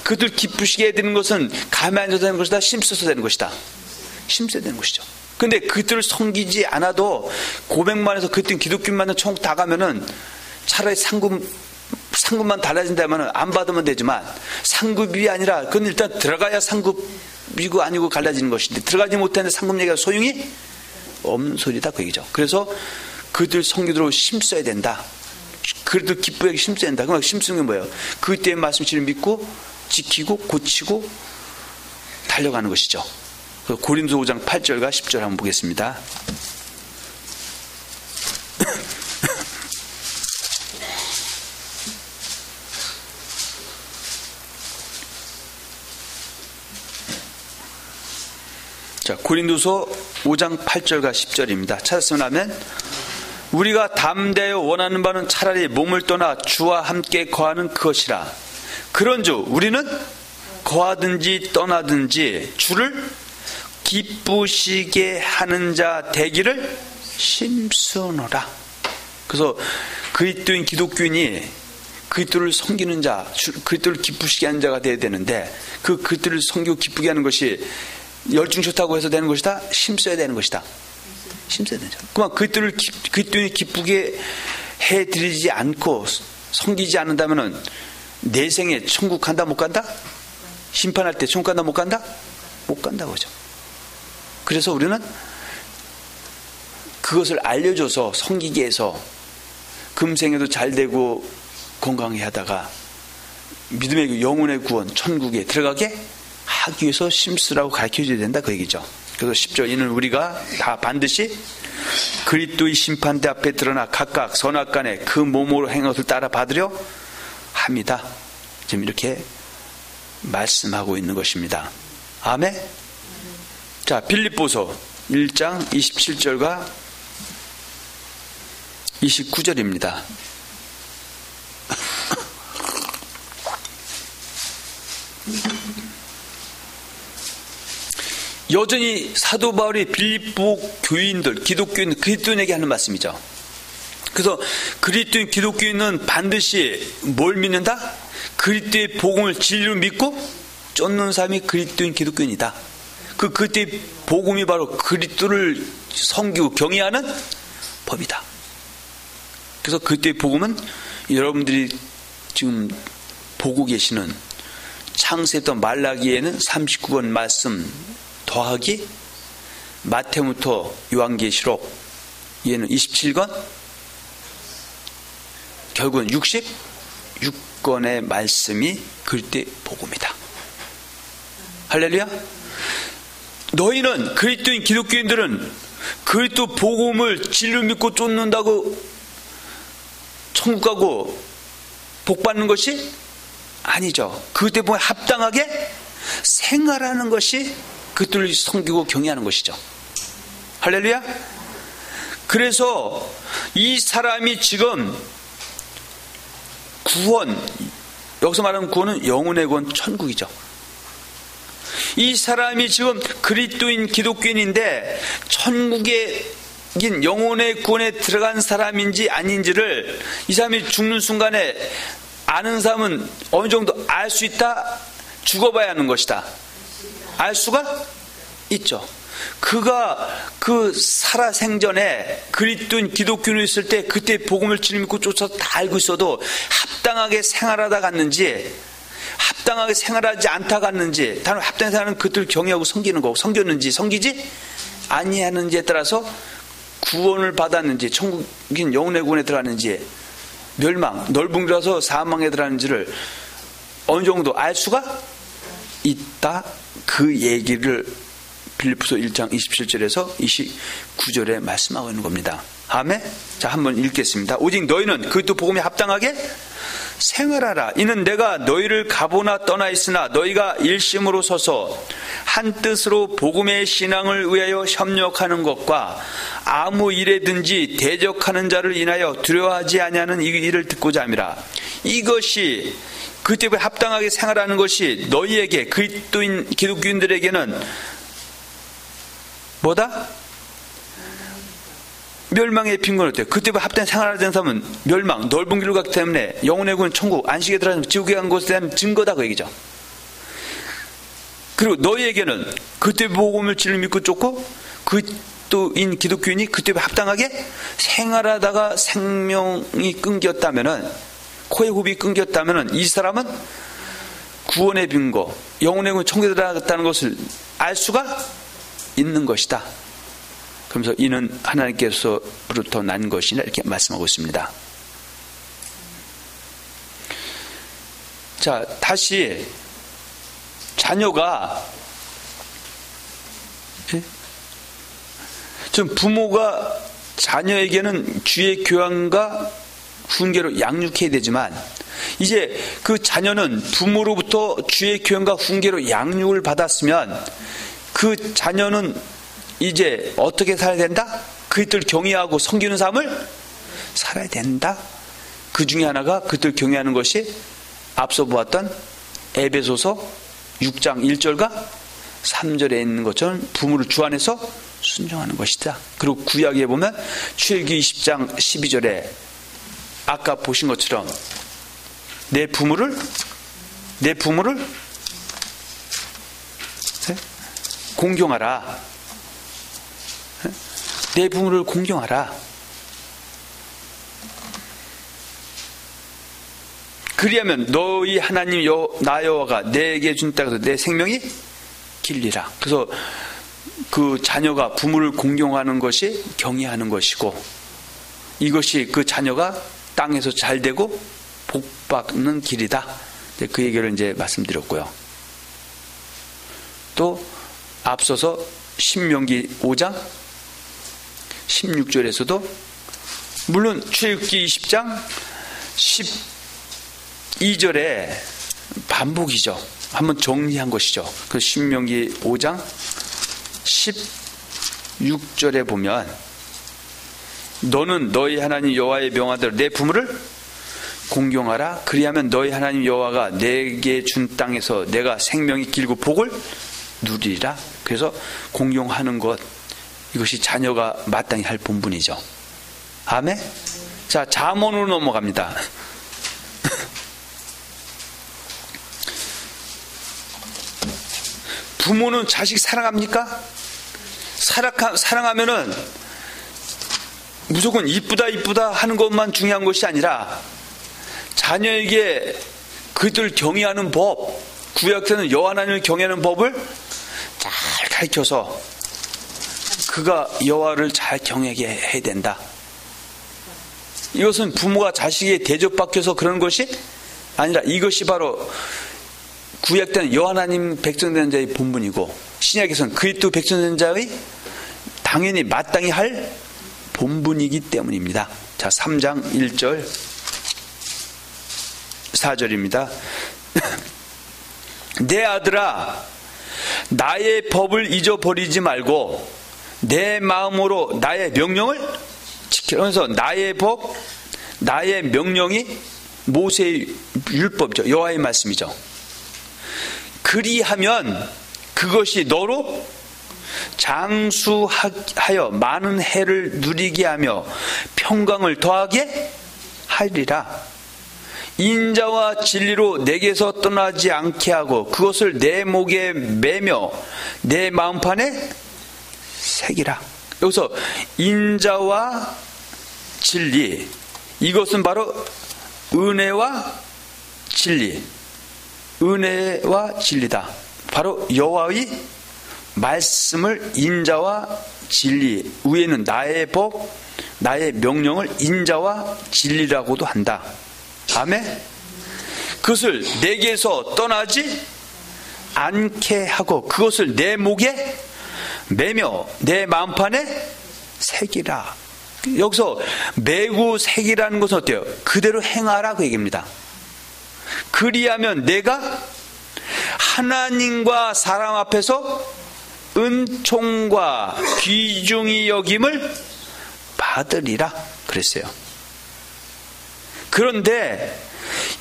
그들 기쁘시게 해드리는 것은 가만히 앉아서 되는 것이다. 힘써서 되는 것이다. 힘써야 되는 것이죠. 근데 그들을 섬기지 않아도 고백만 해서 그들 기독교만 해서 천국 다 가면은 차라리 상급만 달라진다면 안 받으면 되지만, 상급이 아니라 그건 일단 들어가야 상급이고 아니고 갈라지는 것인데, 들어가지 못하는데 상급 얘기가 소용이 없는 소리다 그 얘기죠. 그래서 그들 성교대로 힘써야 된다. 그래도 기쁘게 힘써야 된다. 그럼 힘쓰는 게 뭐예요? 그때의 말씀을 믿고 지키고 고치고 달려가는 것이죠. 고린도 5장 8절과 10절 한번 보겠습니다. 자, 고린도서 5장 8절과 10절입니다. 찾았으면 하면, 우리가 담대하여 원하는 바는 차라리 몸을 떠나 주와 함께 거하는 그것이라. 그런즉 우리는 거하든지 떠나든지 주를 기쁘시게 하는 자 되기를 힘쓰노라. 그래서 그리스도인 기독교인이 그리스도를 섬기는 자, 그리스도를 기쁘시게 하는 자가 되어야 되는데, 그 그리스도를 섬기고 기쁘게 하는 것이 열중 좋다고 해서 되는 것이다? 힘써야 되는 것이다. 힘써야 되죠. 그만 그리스도인이 기쁘게 해드리지 않고 섬기지 않는다면은 내 생에 천국 간다 못 간다? 심판할 때 천국 간다 못 간다? 못 간다고 하죠. 그래서 우리는 그것을 알려줘서 섬기게 해서 금생에도 잘 되고 건강히 하다가 믿음의 영혼의 구원, 천국에 들어가게 하기 위해서 심쓰라고 가르쳐줘야 된다 그 얘기죠. 그래서 10절, 이는 우리가 다 반드시 그리스도의 심판대 앞에 드러나 각각 선악간에 그 몸으로 행한 것을 따라 받으려 합니다. 지금 이렇게 말씀하고 있는 것입니다. 아멘. 자, 빌립보서 1장 27절과 29절입니다. 여전히 사도 바울이 빌립보 교인들, 기독교인, 그리스도인에게 하는 말씀이죠. 그래서 그리스도인 기독교인은 반드시 뭘 믿는다? 그리스도의 복음을 진리로 믿고 쫓는 사람이 그리스도인 기독교인이다. 그 그리스도의 복음이 바로 그리스도를 섬기고 경외하는 법이다. 그래서 그리스도의 복음은 여러분들이 지금 보고 계시는 창세부터 말라기에는 39권 말씀 더하기 마태부터 요한계시록, 얘는 27권, 결국은 66권의 말씀이 그리스도의 복음이다. 할렐루야. 너희는, 그리스도인 기독교인들은 그리스도 복음을 진리로 믿고 쫓는다고 천국 가고 복 받는 것이 아니죠. 그때 보면 합당하게 생활하는 것이 그들을 섬기고 경외하는 것이죠. 할렐루야. 그래서 이 사람이 지금 구원, 여기서 말하는 구원은 영혼의 구원, 천국이죠. 이 사람이 지금 그리스도인 기독교인인데 천국의 영혼의 구원에 들어간 사람인지 아닌지를 이 사람이 죽는 순간에 아는 사람은 어느 정도 알 수 있다? 죽어봐야 하는 것이다. 알 수가 있죠. 그가 그 살아생전에 그리스도인 기독교인이 있을 때 그때 복음을 진리 믿고 쫓아서 다 알고 있어도 합당하게 생활하다 갔는지, 합당하게 생활하지 않다 갔는지, 다른 합당하게 생활하는 그들을 경외하고 섬기는 거고, 섬겼는지 섬기지 아니하는지에 따라서 구원을 받았는지, 천국인 영혼의 구원에 들어갔는지, 멸망, 넓은 길에서 사망에 들어갔는지를 어느 정도 알 수가 있다. 그 얘기를 빌립보서 1장 27절에서 29절에 말씀하고 있는 겁니다. 아멘. 자, 한번 읽겠습니다. 오직 너희는 그리스도 복음에 합당하게 생활하라. 이는 내가 너희를 가보나 떠나 있으나 너희가 일심으로 서서 한 뜻으로 복음의 신앙을 위하여 협력하는 것과 아무 일에든지 대적하는 자를 인하여 두려워하지 아니하는 이 일을 듣고자 함이라. 이것이 그때 합당하게 생활하는 것이 너희에게, 그리스도인 기독교인들에게는 뭐다? 멸망의 빈곤을 때, 그때 합당하게 생활하는 사람은 멸망, 넓은 길로 갔기 때문에 영혼의 구원, 천국, 안식에 들어가는 지옥에 간 것에 대한 증거다 그 얘기죠. 그리고 너희에게는 그때 복음을 진리 믿고 쫓고 그리스도인 기독교인이 그때 합당하게 생활하다가 생명이 끊겼다면은 코의 호흡이 끊겼다면 이 사람은 구원의 빈거, 영혼의 구원 천국에 들어갔다는 것을 알 수가 있는 것이다. 그러면서 이는 하나님께서부터 난 것이다 이렇게 말씀하고 있습니다. 자, 다시 자녀가 좀 부모가 자녀에게는 주의 교양과 훈계로 양육해야 되지만 이제 그 자녀는 부모로부터 주의 교양과 훈계로 양육을 받았으면 그 자녀는 이제 어떻게 살아야 된다? 그들 경외하고 섬기는 삶을 살아야 된다. 그 중에 하나가 그들 경외하는 것이 앞서 보았던 에베소서 6장 1절과 3절에 있는 것처럼 부모를 주 안에서 순종하는 것이다. 그리고 구약에 보면 출애굽기 20장 12절에 아까 보신 것처럼 내 부모를 공경하라. 내 부모를 공경하라. 그리하면 너희 하나님 나 여호와가 내게 준 땅에서 내 생명이 길리라. 그래서 그 자녀가 부모를 공경하는 것이 경외하는 것이고 이것이 그 자녀가 땅에서 잘 되고 복받는 길이다. 그 얘기를 이제 말씀드렸고요. 또 앞서서 신명기 5장 16절에서도 물론 출애굽기 20장 12절에 반복이죠. 한번 정리한 것이죠. 그 신명기 5장 16절에 보면 너는 너희 하나님 여호와의 명하대로 내 부모를 공경하라. 그리하면 너희 하나님 여호와가 내게 준 땅에서 내가 생명이 길고 복을 누리리라. 그래서 공경하는 것, 이것이 자녀가 마땅히 할 본분이죠. 아멘. 자, 잠언으로 넘어갑니다. 부모는 자식 사랑합니까? 사랑하면은 무조건 이쁘다 하는 것만 중요한 것이 아니라 자녀에게 그들 경외하는 법, 구약에는 여호와 하나님을 경외하는 법을 잘 가르쳐서 그가 여호와를 잘 경외하게 해야 된다. 이것은 부모가 자식에게 대접받혀서 그런 것이 아니라 이것이 바로 구약 때는 여호와 하나님 백성된 자의 본분이고 신약에서는 그리스도 백성된 자의 당연히 마땅히 할 본분이기 때문입니다. 자, 3장 1절 4절입니다. 내 아들아 나의 법을 잊어버리지 말고 내 마음으로 나의 명령을 지키면서 나의 법, 나의 명령이 모세의 율법이죠. 여호와의 말씀이죠. 그리하면 그것이 너로 장수하여 많은 해를 누리게 하며 평강을 더하게 하리라. 인자와 진리로 내게서 떠나지 않게 하고 그것을 내 목에 매며 내 마음판에 새기라. 여기서 인자와 진리, 이것은 바로 은혜와 진리, 은혜와 진리다. 바로 여호와의 말씀을 인자와 진리, 위에는 나의 법, 나의 명령을 인자와 진리라고도 한다. 아멘. 그것을 내게서 떠나지 않게 하고 그것을 내 목에 매며 내 마음판에 새기라. 여기서 매고 새기라는 것은 어때요? 그대로 행하라 그 얘기입니다. 그리하면 내가 하나님과 사람 앞에서 은총과 귀중히 여김을 받으리라 그랬어요. 그런데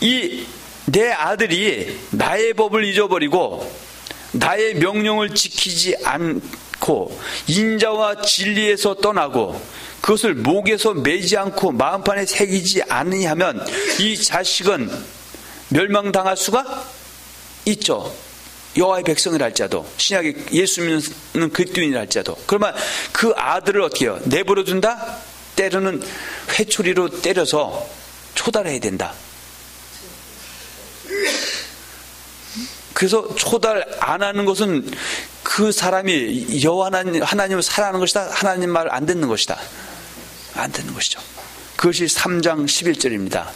이 내 아들이 나의 법을 잊어버리고 나의 명령을 지키지 않고 인자와 진리에서 떠나고 그것을 목에서 매지 않고 마음판에 새기지 않으냐면 이 자식은 멸망당할 수가 있죠. 여호와의 백성이라 할지라도, 신약에 예수 믿는 그리스도인이라 할지라도. 그러면 그 아들을 어떻게 해요? 내버려 둔다? 때로는 회초리로 때려서 초달해야 된다. 그래서 초달 안 하는 것은 그 사람이 여호와 하나님을 사랑하는 것이다. 하나님 말 안 듣는 것이다. 안 듣는 것이죠. 그것이 3장 11절입니다.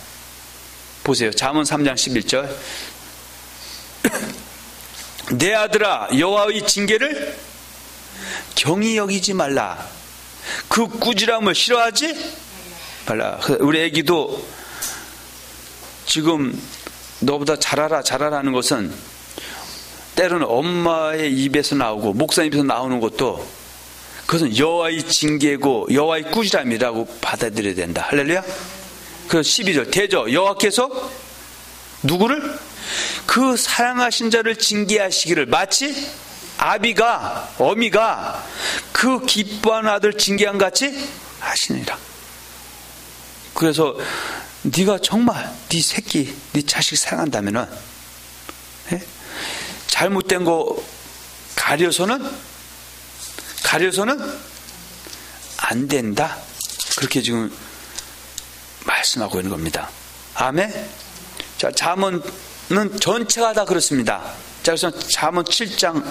보세요. 잠언 3장 11절. 내 아들아 여호와의 징계를 경히 여기지 말라. 그 꾸지람을 싫어하지 말라. 우리 애기도 지금 너보다 잘하라 잘하라는 것은 때로는 엄마의 입에서 나오고 목사님 입에서 나오는 것도 그것은 여호와의 징계고 여호와의 꾸지람이라고 받아들여야 된다. 할렐루야. 그래서 12절 대저 여호와께서 누구를? 그 사랑하신 자를 징계하시기를 마치 아비가 어미가 그 기뻐하는 아들 징계한 같이 하시니라. 그래서 네가 정말 네 새끼 네 자식 사랑한다면은 잘못된 거 가려서는 안 된다. 그렇게 지금 말씀하고 있는 겁니다. 아멘. 자, 잠언은 전체가 다 그렇습니다. 자, 그래서 잠언 7장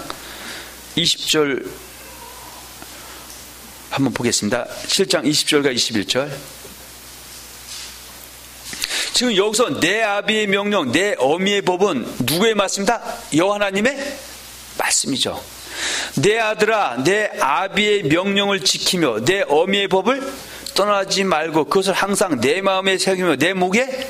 20절 한번 보겠습니다. 7장 20절과 21절. 지금 여기서 내 아비의 명령, 내 어미의 법은 누구의 말씀이다? 여호와 하나님의 말씀이죠. 내 아들아, 내 아비의 명령을 지키며 내 어미의 법을 떠나지 말고 그것을 항상 내 마음에 새기며 내 목에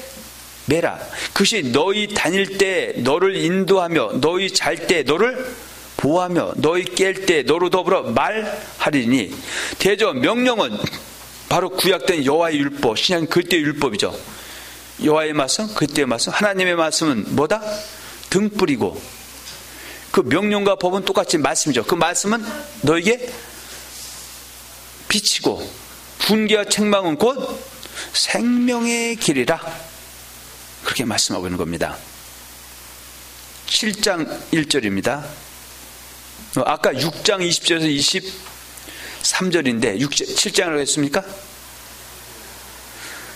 매라. 그것이 너희 다닐 때 너를 인도하며 너희 잘 때 너를 보호하며 너희 깰 때 너로 더불어 말하리니. 대저 명령은 바로 구약된 여호와의 율법, 신약 그때의 율법이죠. 여호와의 말씀, 그때의 말씀, 하나님의 말씀은 뭐다? 등불이고 그 명령과 법은 똑같이 말씀이죠. 그 말씀은 너에게 빛이고 분개와 책망은 곧 생명의 길이라. 그렇게 말씀하고 있는 겁니다. 7장 1절입니다. 아까 6장 20절에서 23절인데 7장이라고 했습니까?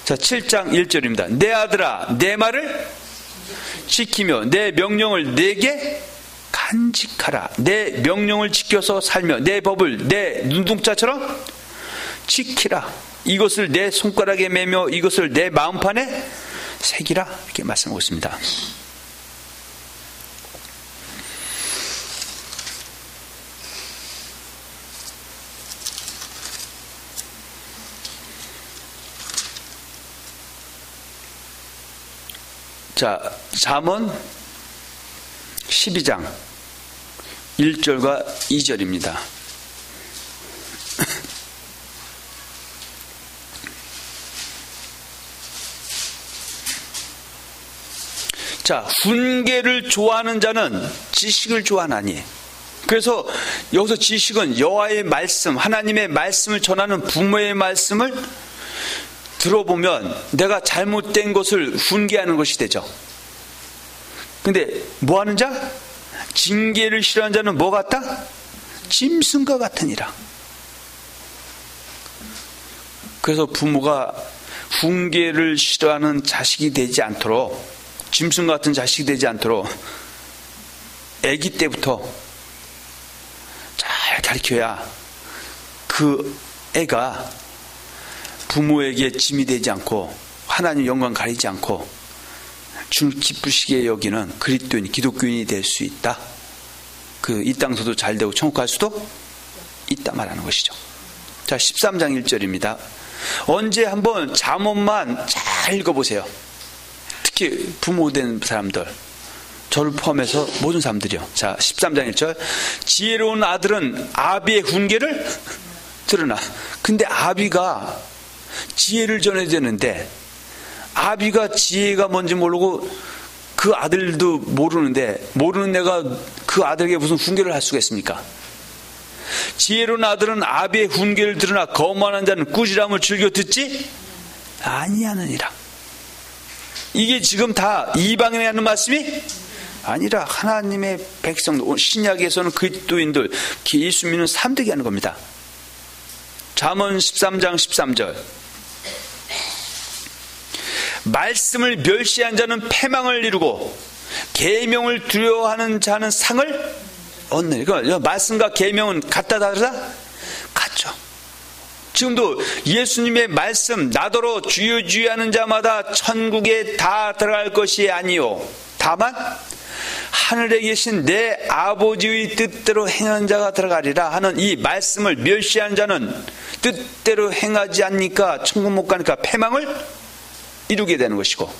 자, 7장 1절입니다. 내 아들아 내 말을 지키며 내 명령을 내게 간직하라. 내 명령을 지켜서 살며 내 법을 내 눈동자처럼 지키라. 이것을 내 손가락에 매며 이것을 내 마음판에 새기라. 이렇게 말씀하고 있습니다. 자, 잠언 12장 1절과 2절입니다. 자, 훈계를 좋아하는 자는 지식을 좋아하나니. 그래서 여기서 지식은 여호와의 말씀, 하나님의 말씀을 전하는 부모의 말씀을 들어보면 내가 잘못된 것을 훈계하는 것이 되죠. 근데 뭐 하는 자? 징계를 싫어하는 자는 뭐 같다? 짐승과 같으니라. 그래서 부모가 훈계를 싫어하는 자식이 되지 않도록, 짐승 같은 자식이 되지 않도록 아기 때부터 잘 가르쳐야 그 애가 부모에게 짐이 되지 않고 하나님 영광 가리지 않고 주를 기쁘시게 여기는 그리스도인, 기독교인이 될 수 있다. 이 땅에서도 잘 되고 천국 갈 수도 있다 말하는 것이죠. 자, 13장 1절입니다. 언제 한번 잠언만 잘 읽어보세요. 특히 부모된 사람들, 저를 포함해서 모든 사람들이요. 자, 13장 1절. 지혜로운 아들은 아비의 훈계를 들으나. 근데 아비가 지혜를 전해야 되는데 아비가 지혜가 뭔지 모르고 그 아들도 모르는데 모르는 내가 그 아들에게 무슨 훈계를 할 수가 있습니까? 지혜로운 아들은 아비의 훈계를 들으나 거만한 자는 꾸지람을 즐겨 듣지 아니하느니라. 이게 지금 다 이방인에 하는 말씀이 아니라 하나님의 백성, 신약에서는 그리스도인들, 예수 믿는 사람들이 하는 겁니다. 잠언 13장 13절. 말씀을 멸시한 자는 패망을 이루고 계명을 두려워하는 자는 상을 얻느니. 그러니까 말씀과 계명은 같다 다르다? 같죠. 지금도 예수님의 말씀, 나더러 주여 주여 하는 자마다 천국에 다 들어갈 것이 아니요 다만 하늘에 계신 내 아버지의 뜻대로 행하는 자가 들어가리라 하는 이 말씀을 멸시하는 자는 뜻대로 행하지 않으니까 천국 못 가니까 패망을 이루게 되는 것이고,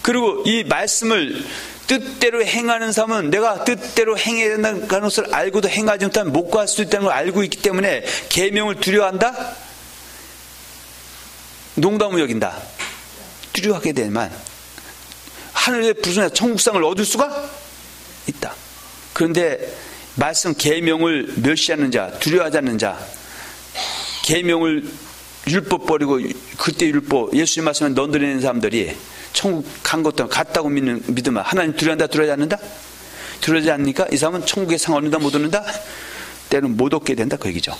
그리고 이 말씀을 뜻대로 행하는 사람은 내가 뜻대로 행해야 된다는 것을 알고도 행하지 못하면 못 갈 수 있다는 걸 알고 있기 때문에 계명을 두려워한다? 농담을 여긴다. 두려워하게 되면 하늘의 부르심에 천국상을 얻을 수가 있다. 그런데 말씀 계명을 멸시하는 자, 두려워하지 않는 자, 계명을 율법 버리고 그때 율법 예수님 말씀을 넌드리는 사람들이 천국 간 것도 같다고 믿으면 하나님 두려워한다, 두려워하지 않는다? 두려워하지 않으니까 이 사람은 천국에 상 얻는다, 못 얻는다? 때는 못 얻게 된다, 그 얘기죠.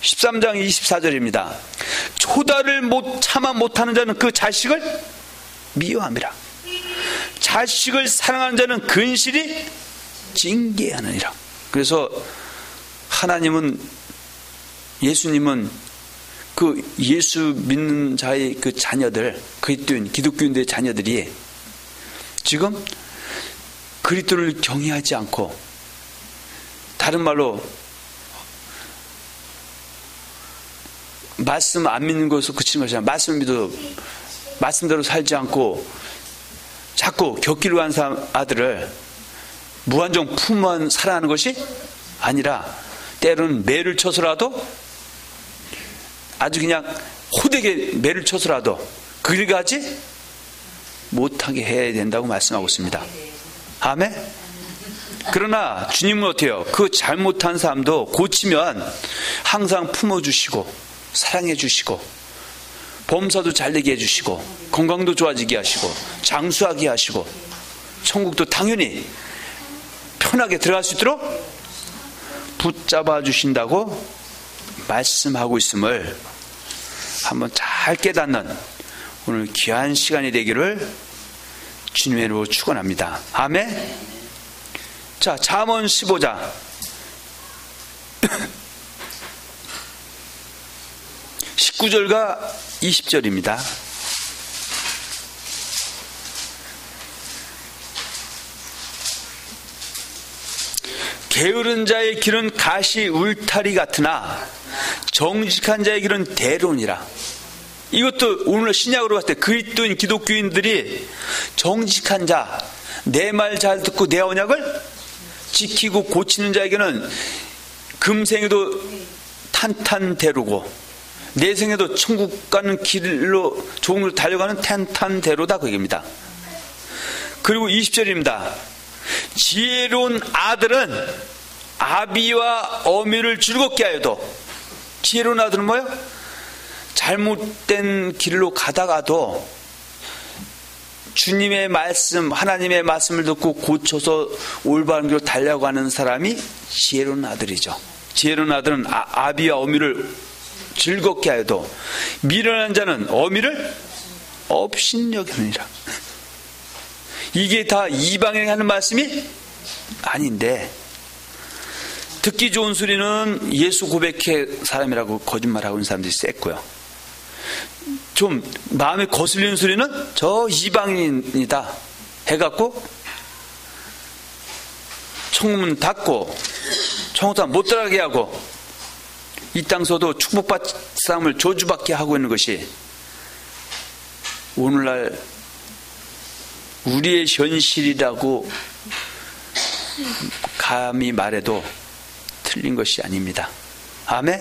13장 24절입니다. 초다를 참아 못하는 자는 그 자식을 미워함이라. 자식을 사랑하는 자는 근실이 징계하느니라. 그래서 하나님은, 예수님은 그 예수 믿는 자의 그 자녀들, 그리스도인, 기독교인들의 자녀들이 지금 그리스도를 경외하지 않고, 다른 말로 말씀 안 믿는 것으로 그치는 것이 아니라 말씀을 믿어도 말씀대로 살지 않고 자꾸 곁길로 가는 아들을 무한정 품만 사랑하는 것이 아니라 때로는 매를 쳐서라도, 아주 그냥 호되게 매를 쳐서라도 그리 가지 못하게 해야 된다고 말씀하고 있습니다. 아멘? 그러나 주님은 어때요? 그 잘못한 사람도 고치면 항상 품어주시고 사랑해 주시고 범사도 잘되게 해주시고 건강도 좋아지게 하시고 장수하게 하시고 천국도 당연히 편하게 들어갈 수 있도록 붙잡아 주신다고 말씀하고 있음을 한번 잘 깨닫는 오늘 귀한 시간이 되기를 주님의 이름으로 축원합니다. 아멘. 자, 잠언 15장 19절과 20절입니다. 게으른 자의 길은 가시 울타리 같으나 정직한 자의 길은 대론이라. 이것도 오늘 신약으로 봤을 때 그리스도인 기독교인들이 정직한 자, 내 말 잘 듣고 내 언약을 지키고 고치는 자에게는 금생에도 탄탄대로고 내 생에도 천국 가는 길로 좋은 걸 달려가는 탄탄대로다, 그 얘기입니다. 그리고 20절입니다. 지혜로운 아들은 아비와 어미를 즐겁게 하여도, 지혜로운 아들은 뭐예요? 잘못된 길로 가다가도 주님의 말씀, 하나님의 말씀을 듣고 고쳐서 올바른 길로 달려가는 사람이 지혜로운 아들이죠. 지혜로운 아들은 아비와 어미를 즐겁게 하여도 미련한 자는 어미를 업신여기느니라. 이게 다 이방인에게 하는 말씀이 아닌데, 듣기 좋은 소리는 예수 고백해 사람이라고 거짓말하고 있는 사람들이 셌고요, 좀 마음에 거슬리는 소리는 저 이방인이다 해갖고 천국문 닫고 천국산 못 들어가게 하고 이 땅서도 축복받 사람을 저주받게 하고 있는 것이 오늘날 우리의 현실이라고 감히 말해도 틀린 것이 아닙니다. 아멘?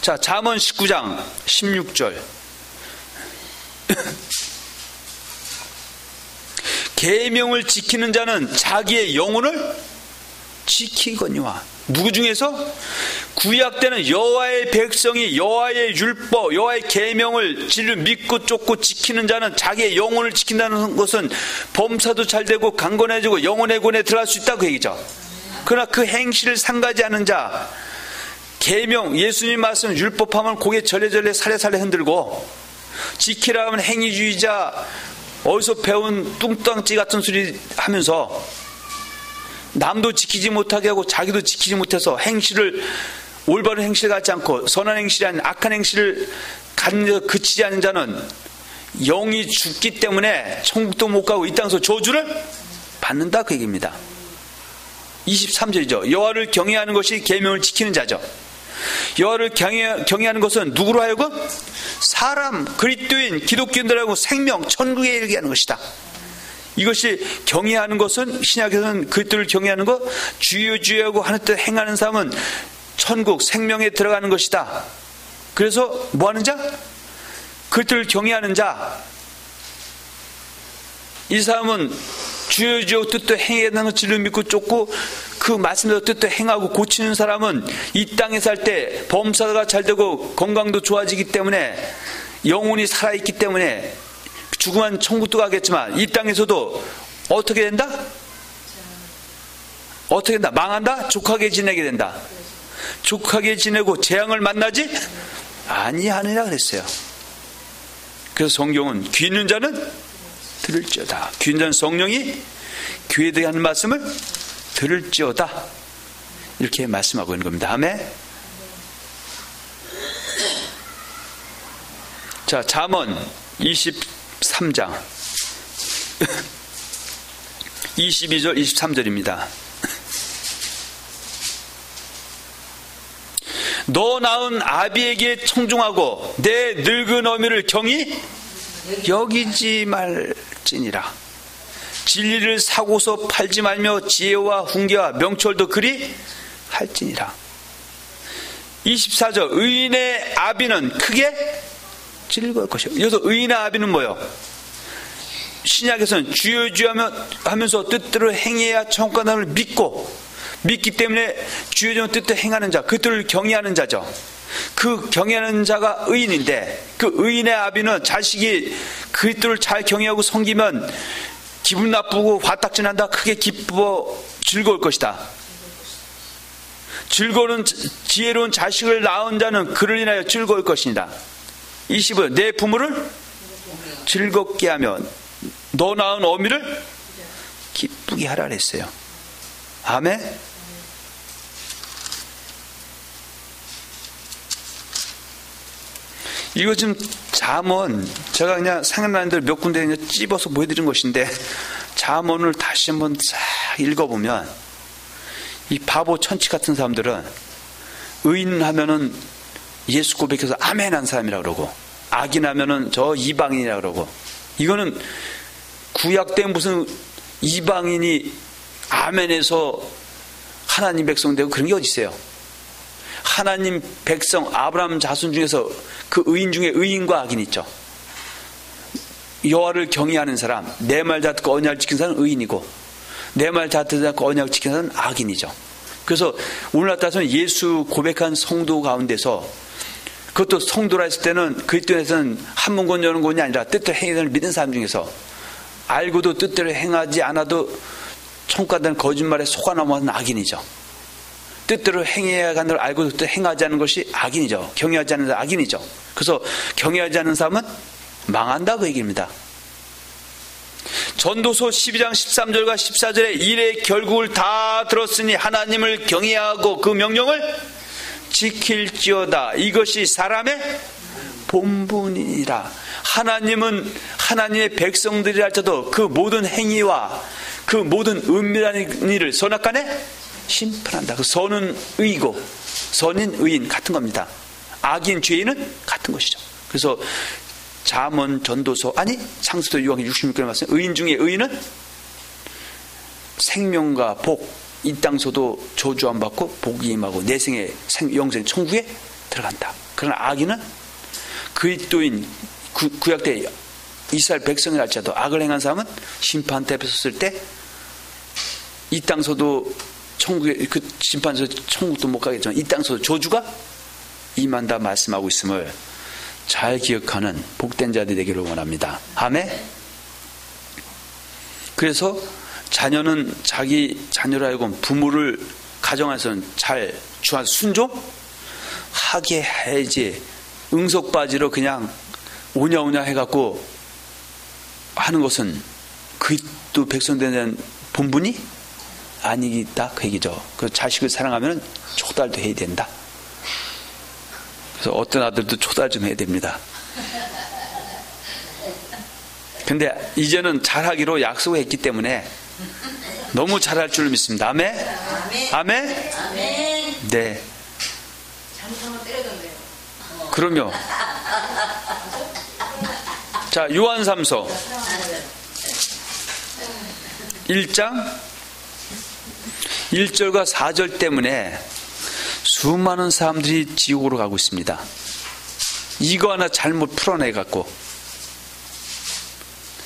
자, 잠언 19장 16절. 계명을 지키는 자는 자기의 영혼을 지키거니와. 누구 중에서? 구약 때는 여호와의 백성이 여호와의 율법, 여호와의 계명을 진리를 믿고 쫓고 지키는 자는 자기의 영혼을 지킨다는 것은 범사도 잘 되고 강건해지고 영혼의 권에 들어갈 수 있다, 그 얘기죠. 그러나 그 행실을 상가지하는 자, 계명, 예수님 말씀 율법하면 고개 절레절레 살레살레 흔들고, 지키라 하면 행위주의자, 어디서 배운 뚱땅찌 같은 소리 하면서 남도 지키지 못하게 하고 자기도 지키지 못해서 행실을 올바른 행실 같지 않고 선한 행실이 아닌 악한 행실을 갖는 데서 그치지 않는 자는 영이 죽기 때문에 천국도 못 가고 이 땅에서 저주를 받는다 그 얘기입니다. 23절이죠. 여호와를 경외하는 것이 계명을 지키는 자죠. 여호와를 경외하는 것은 누구로 하여금 사람, 그리스도인, 기독교인들하고 생명, 천국에 이르게 하는 것이다. 이것이 경외하는 것은 신약에서는 그리스도를 경외하는 것, 주여 주여하고 하는 뜻 행하는 사람은 천국, 생명에 들어가는 것이다. 그래서 뭐 하는 자? 그리스도를 경외하는 자. 이 사람은 주여 주여 뜻도 행해야 하는 진리를 믿고 쫓고 그 말씀대로 뜻도 행하고 고치는 사람은 이 땅에 살 때 범사가 잘 되고 건강도 좋아지기 때문에 영혼이 살아있기 때문에 죽으면 천국도 가겠지만 이 땅에서도 어떻게 된다? 어떻게 된다? 망한다? 족하게 지내게 된다. 족하게 지내고 재앙을 만나지 아니하느냐 그랬어요. 그래서 성경은 귀 있는 자는 들을지어다. 귀 있는 자는 성령이 귀에 대해 하는 말씀을 들을지어다. 이렇게 말씀하고 있는 겁니다. 아멘. 자, 잠언 23장 22절 23절입니다. 너 낳은 아비에게 청중하고 내 늙은 어미를 경히 여기지 말지니라. 진리를 사고서 팔지 말며 지혜와 훈계와 명철도 그리 할지니라. 24절 의인의 아비는 크게 즐거울 것이요. 여기서 의인의 아비는 뭐요? 신약에서는 주여 주여 하면서 뜻대로 행해야 천국을 믿기 때문에 주여 주여 뜻대로 행하는 자, 그들을 경외하는 자죠. 그 경외하는 자가 의인인데 그 의인의 아비는 자식이 그들을 잘 경외하고 섬기면 기분 나쁘고 화딱지난다. 크게 기뻐 즐거울 것이다. 즐거운 지혜로운 자식을 낳은 자는 그를 인하여 즐거울 것이다. 25절 내 부모를 즐겁게 하며 너 낳은 어미를 기쁘게 하라 그랬어요. 아멘. 이거 지금 잠언 제가 그냥 생각나는 대로 몇 군데 그냥 찝어서 보여드린 것인데 잠언을 다시 한번 싹 읽어보면 이 바보 천치 같은 사람들은 의인 하면은 예수 고백해서 아멘 한 사람이라고 그러고 악인 하면은 저 이방인이라고 그러고 이거는 구약 때 무슨 이방인이 아멘해서 하나님 백성 되고 그런 게 어디 있어요? 하나님 백성 아브라함 자손 중에서 그 의인 중에 의인과 악인 있죠. 여호와를 경외하는 사람, 내 말 다 듣고 언약을 지키는 사람은 의인이고 내 말 다 듣고 언약을 지키는 사람은 악인이죠. 그래서 오늘날 따라서는 예수 고백한 성도 가운데서 그것도 성도라 했을 때는 그리스도에서는 한 문 건너는 권이 아니라 뜻대로 행하는 믿는 사람 중에서 알고도 뜻대로 행하지 않아도 천국 간다는 거짓말에 속아 넘어가는 악인이죠. 뜻대로 행해야 하는 걸 알고도 뜻대로 행하지 않는 것이 악인이죠. 경외하지 않는 사람은 악인이죠. 그래서 경외하지 않는 사람은 망한다 그 얘기입니다. 전도서 12장 13절과 14절에 일의 결국을 다 들었으니 하나님을 경외하고 그 명령을 지킬지어다. 이것이 사람의 본분이니라. 하나님은 하나님의 백성들이라 할지라도 그 모든 행위와 그 모든 은밀한 일을 선악간에 심판한다. 그 선은 의이고 선인 의인 같은 겁니다. 악인 죄인은 같은 것이죠. 그래서 잠언 전도서 아니 창세도 요한계시록 66절에 말씀 의인 중에 의인은 생명과 복 이 땅서도 저주 안 받고 복이 임하고 내생의 영생 천국에 들어간다. 그러나 악인은 그리스도인 구약 때 이스라엘 백성을 할지라도 악을 행한 사람은 심판 때 섰을 때 이 땅서도 천국에 그 심판에서 천국도 못 가겠지만 이 땅서도 저주가 임한다 말씀하고 있음을 잘 기억하는 복된 자들이 되기를 원합니다. 아멘. 그래서 자녀는 자기 자녀라 하여금 부모를 가정에서는 잘 순종하게 해야지 응석바지로 그냥 오냐오냐 해갖고 하는 것은 그리스도 백성들에 대한 본분이 아니겠다 그 얘기죠. 그 자식을 사랑하면 초달도 해야 된다. 그래서 어떤 아들도 초달 좀 해야 됩니다. 근데 이제는 잘하기로 약속을 했기 때문에 너무 잘할 줄 믿습니다. 아멘? 아멘? 아멘? 네. 잘못하면 때려던데요. 그럼요. 자, 요한삼서 1장 1절과 4절 때문에 수많은 사람들이 지옥으로 가고 있습니다. 이거 하나 잘못 풀어내갖고.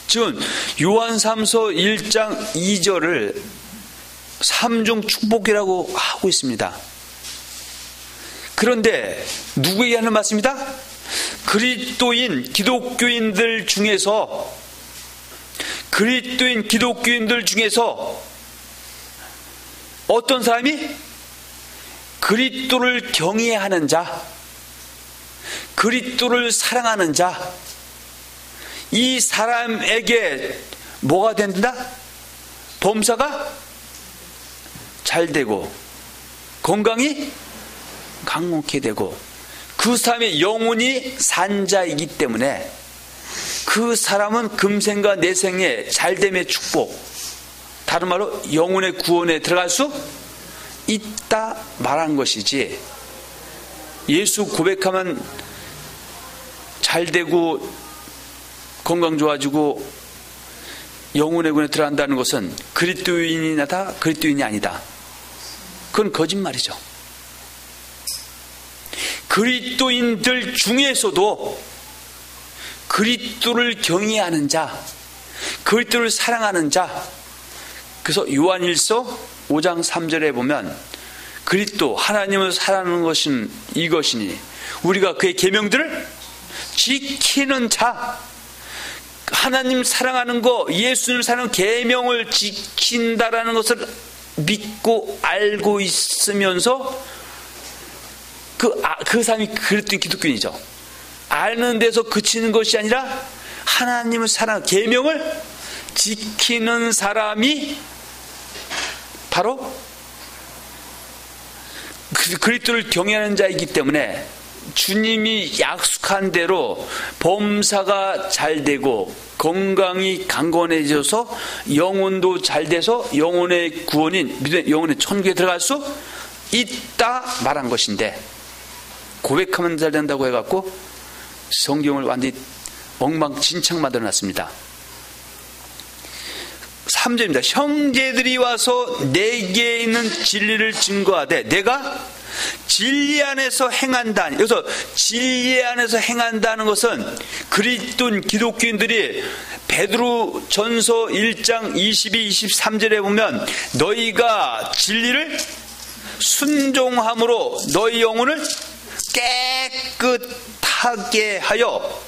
지금 요한삼서 1장 2절을 삼중 축복이라고 하고 있습니다. 그런데 누구에게 하는 말씀이다? 그리스도인 기독교인들 중에서 어떤 사람이 그리스도를 경외하는 자, 그리스도를 사랑하는 자, 이 사람에게 뭐가 된다? 범사가 잘 되고 건강이 강건케 되고 그 사람의 영혼이 산자이기 때문에 그 사람은 금생과 내생의 잘됨의 축복, 다른 말로 영혼의 구원에 들어갈 수 있다 말한 것이지, 예수 고백하면 잘 되고 건강 좋아지고 영혼의 구원에 들어간다는 것은 그리스도인이다 그리스도인이 아니다, 그건 거짓말이죠. 그리스도인들 중에서도 그리스도를 경외하는 자, 그리스도를 사랑하는 자, 그래서 요한일서 5장 3절에 보면 그리스도 하나님을 사랑하는 것은 이것이니 우리가 그의 계명들을 지키는 자, 하나님 사랑하는 거, 예수님을 사랑하는 계명을 지킨다라는 것을 믿고 알고 있으면서 그 사람이 그리스도인 기독교인이죠. 아는 데서 그치는 것이 아니라 하나님을 사랑하는 계명을 지키는 사람이 바로 그리스도를 경외하는 자이기 때문에 주님이 약속한 대로 범사가 잘 되고 건강이 강건해져서 영혼도 잘 돼서 영혼의 구원인 영혼의 천국에 들어갈 수 있다 말한 것인데, 고백하면 잘 된다고 해갖고 성경을 완전히 엉망진창 만들어놨습니다. 3절입니다. 형제들이 와서 내게 있는 진리를 증거하되 내가 진리 안에서 행한다. 여기서 진리 안에서 행한다는 것은 그리스도인 기독교인들이 베드로 전서 1장 22, 23절에 보면 너희가 진리를 순종함으로 너희 영혼을 깨끗하게 하여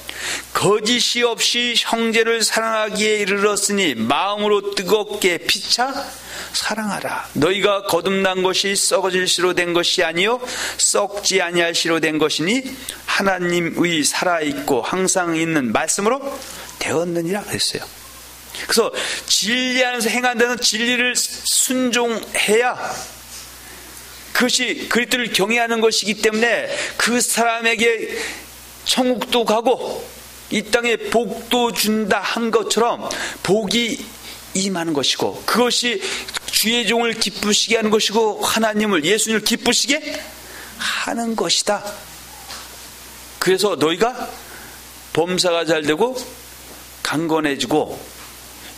거짓이 없이 형제를 사랑하기에 이르렀으니 마음으로 뜨겁게 피차 사랑하라. 너희가 거듭난 것이 썩어질 시로 된 것이 아니요 썩지 아니할 시로 된 것이니 하나님의 살아있고 항상 있는 말씀으로 되었느니라 그랬어요. 그래서 진리 안에서 행한다는 진리를 순종해야 그것이 그리스도를 경외하는 것이기 때문에 그 사람에게 천국도 가고 이 땅에 복도 준다 한 것처럼 복이 임하는 것이고, 그것이 주의 종을 기쁘시게 하는 것이고 하나님을, 예수님을 기쁘시게 하는 것이다. 그래서 너희가 범사가 잘 되고 강건해지고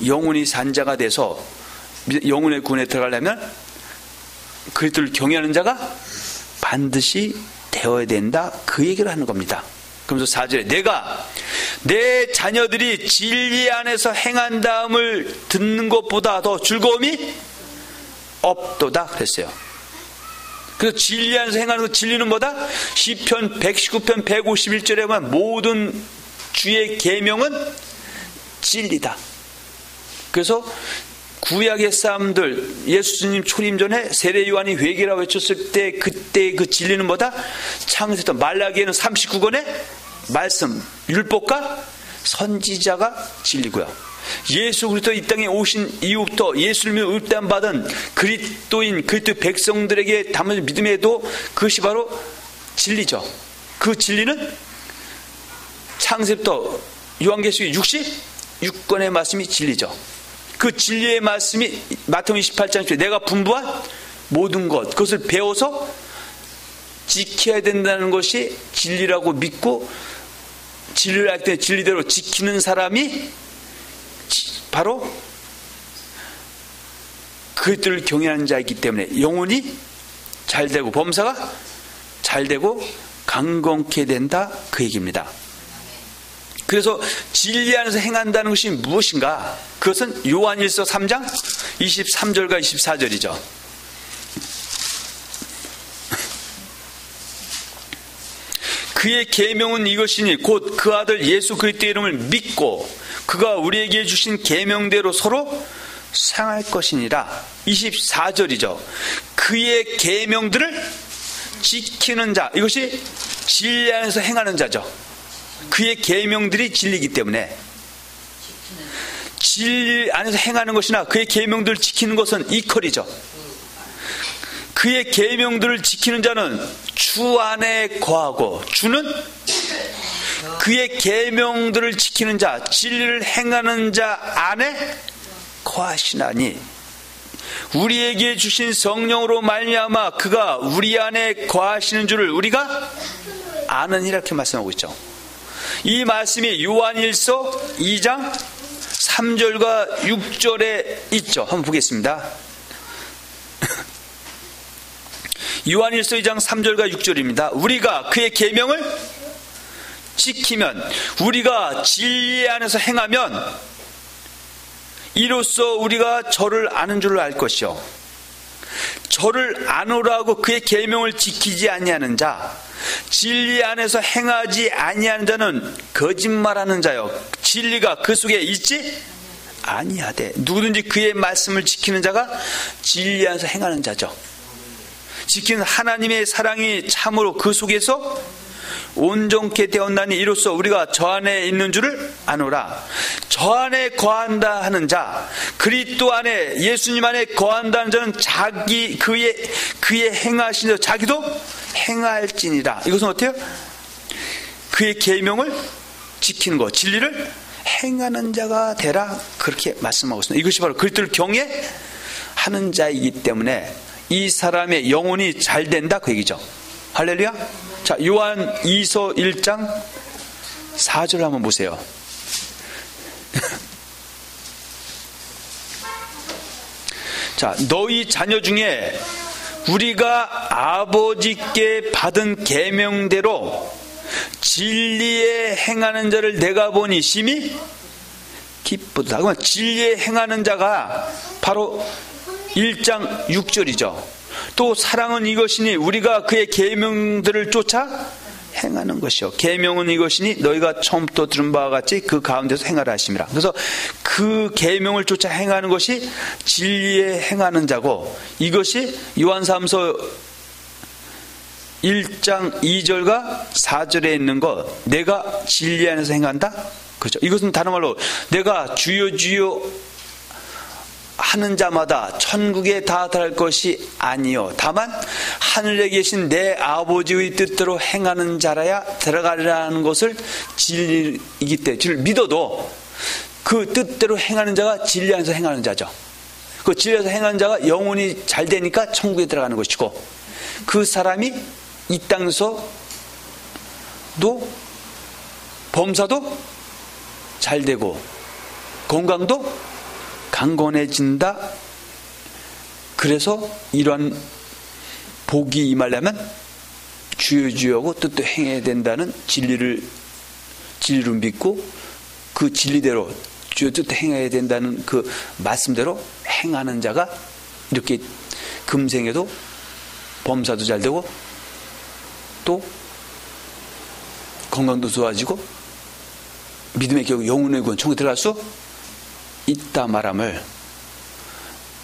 영혼이 산자가 돼서 영혼의 구원에 들어가려면 그리스도를 경외하는 자가 반드시 되어야 된다, 그 얘기를 하는 겁니다. 그러면서 4절에 내가 내 자녀들이 진리 안에서 행한다음을 듣는 것보다 더 즐거움이 없도다 그랬어요. 그래서 진리 안에서 행하는 것, 진리는 뭐다? 시편 119편 151절에 보면 모든 주의 계명은 진리다. 그래서 구약의 사람들, 예수님 초림 전에 세례 요한이 회개라고 외쳤을 때 그때 그 진리는 뭐다? 창세부터 말라기에는 39권의 말씀, 율법과 선지자가 진리고요. 예수 그리스도 이 땅에 오신 이후부터 예수를 믿어 율단받은 그리스도인 그리스도 백성들에게 담은 믿음에도 그것이 바로 진리죠. 그 진리는 창세부터 요한계시록 66권의 말씀이 진리죠. 그 진리의 말씀이 마태복음 28장 10절에 내가 분부한 모든 것 그것을 배워서 지켜야 된다는 것이 진리라고 믿고 진리를 알 때 진리대로 지키는 사람이 바로 그들을 경외하는 자이기 때문에 영혼이 잘되고 범사가 잘되고 강건케 된다 그 얘기입니다. 그래서 진리 안에서 행한다는 것이 무엇인가? 그것은 요한일서 3장 23절과 24절이죠. 그의 계명은 이것이니 곧 그 아들 예수 그리스도의 이름을 믿고 그가 우리에게 주신 계명대로 서로 상할 것이니라. 24절이죠. 그의 계명들을 지키는 자, 이것이 진리 안에서 행하는 자죠. 그의 계명들이 진리이기 때문에 진리 안에서 행하는 것이나 그의 계명들을 지키는 것은 이퀄이죠. 그의 계명들을 지키는 자는 주 안에 거하고 주는 그의 계명들을 지키는 자, 진리를 행하는 자 안에 거하시나니 우리에게 주신 성령으로 말미암아 그가 우리 안에 거하시는 줄을 우리가 아는 이렇게 말씀하고 있죠. 이 말씀이 요한일서 2장 3절과 6절에 있죠. 한번 보겠습니다. 요한일서 2장 3절과 6절입니다. 우리가 그의 계명을 지키면 우리가 진리 안에서 행하면 이로써 우리가 저를 아는 줄을 알 것이요 저를 아노라고 그의 계명을 지키지 아니하는 자 진리 안에서 행하지 아니하는 자는 거짓말하는 자요 진리가 그 속에 있지 아니하되 누구든지 그의 말씀을 지키는 자가 진리 안에서 행하는 자죠. 지키는 하나님의 사랑이 참으로 그 속에서 온전케 되었나니 이로써 우리가 저 안에 있는 줄을 아노라. 저 안에 거한다 하는 자 그리스도 안에 예수님 안에 거한다는 자는 자기 그의 행하신 대로 자기도 행할지니라. 이것은 어때요? 그의 계명을 지키는 것 진리를 행하는 자가 되라 그렇게 말씀하고 있습니다. 이것이 바로 그리스도를 경외하는 자이기 때문에 이 사람의 영혼이 잘 된다 그 얘기죠. 할렐루야. 자, 요한 2서 1장 4절 한번 보세요. 자, 너희 자녀 중에 우리가 아버지께 받은 계명대로 진리에 행하는 자를 내가 보니 심히 기쁘다. 그러면 진리에 행하는 자가 바로 1장 6절이죠. 또 사랑은 이것이니 우리가 그의 계명들을 쫓아 행하는 것이요 계명은 이것이니 너희가 처음부터 들은 바와 같이 그 가운데서 행하라 하심이라. 그래서 그 계명을 쫓아 행하는 것이 진리에 행하는 자고 이것이 요한3서 1장 2절과 4절에 있는 것 내가 진리 안에서 행한다. 그렇죠. 이것은 다른 말로 내가 주여 주여 하는 자마다 천국에 다 들어갈 것이 아니요 다만 하늘에 계신 내 아버지의 뜻대로 행하는 자라야 들어가리라는 것을 진리이기 때문에 진리를 믿어도 그 뜻대로 행하는 자가 진리 안에서 행하는 자죠. 그 진리 안에서 행하는 자가 영혼이 잘 되니까 천국에 들어가는 것이고 그 사람이 이 땅에서도 범사도 잘 되고 건강도 강건해진다. 그래서 이러한 복이 임하려면 주여 주여하고 뜻도 행해야 된다는 진리를 믿고 그 진리대로 주여 뜻도 행해야 된다는 그 말씀대로 행하는 자가 이렇게 금생에도 범사도 잘 되고 또 건강도 좋아지고 믿음의 결국 영혼의 구원 천국에 들어갈 수 있다 말함을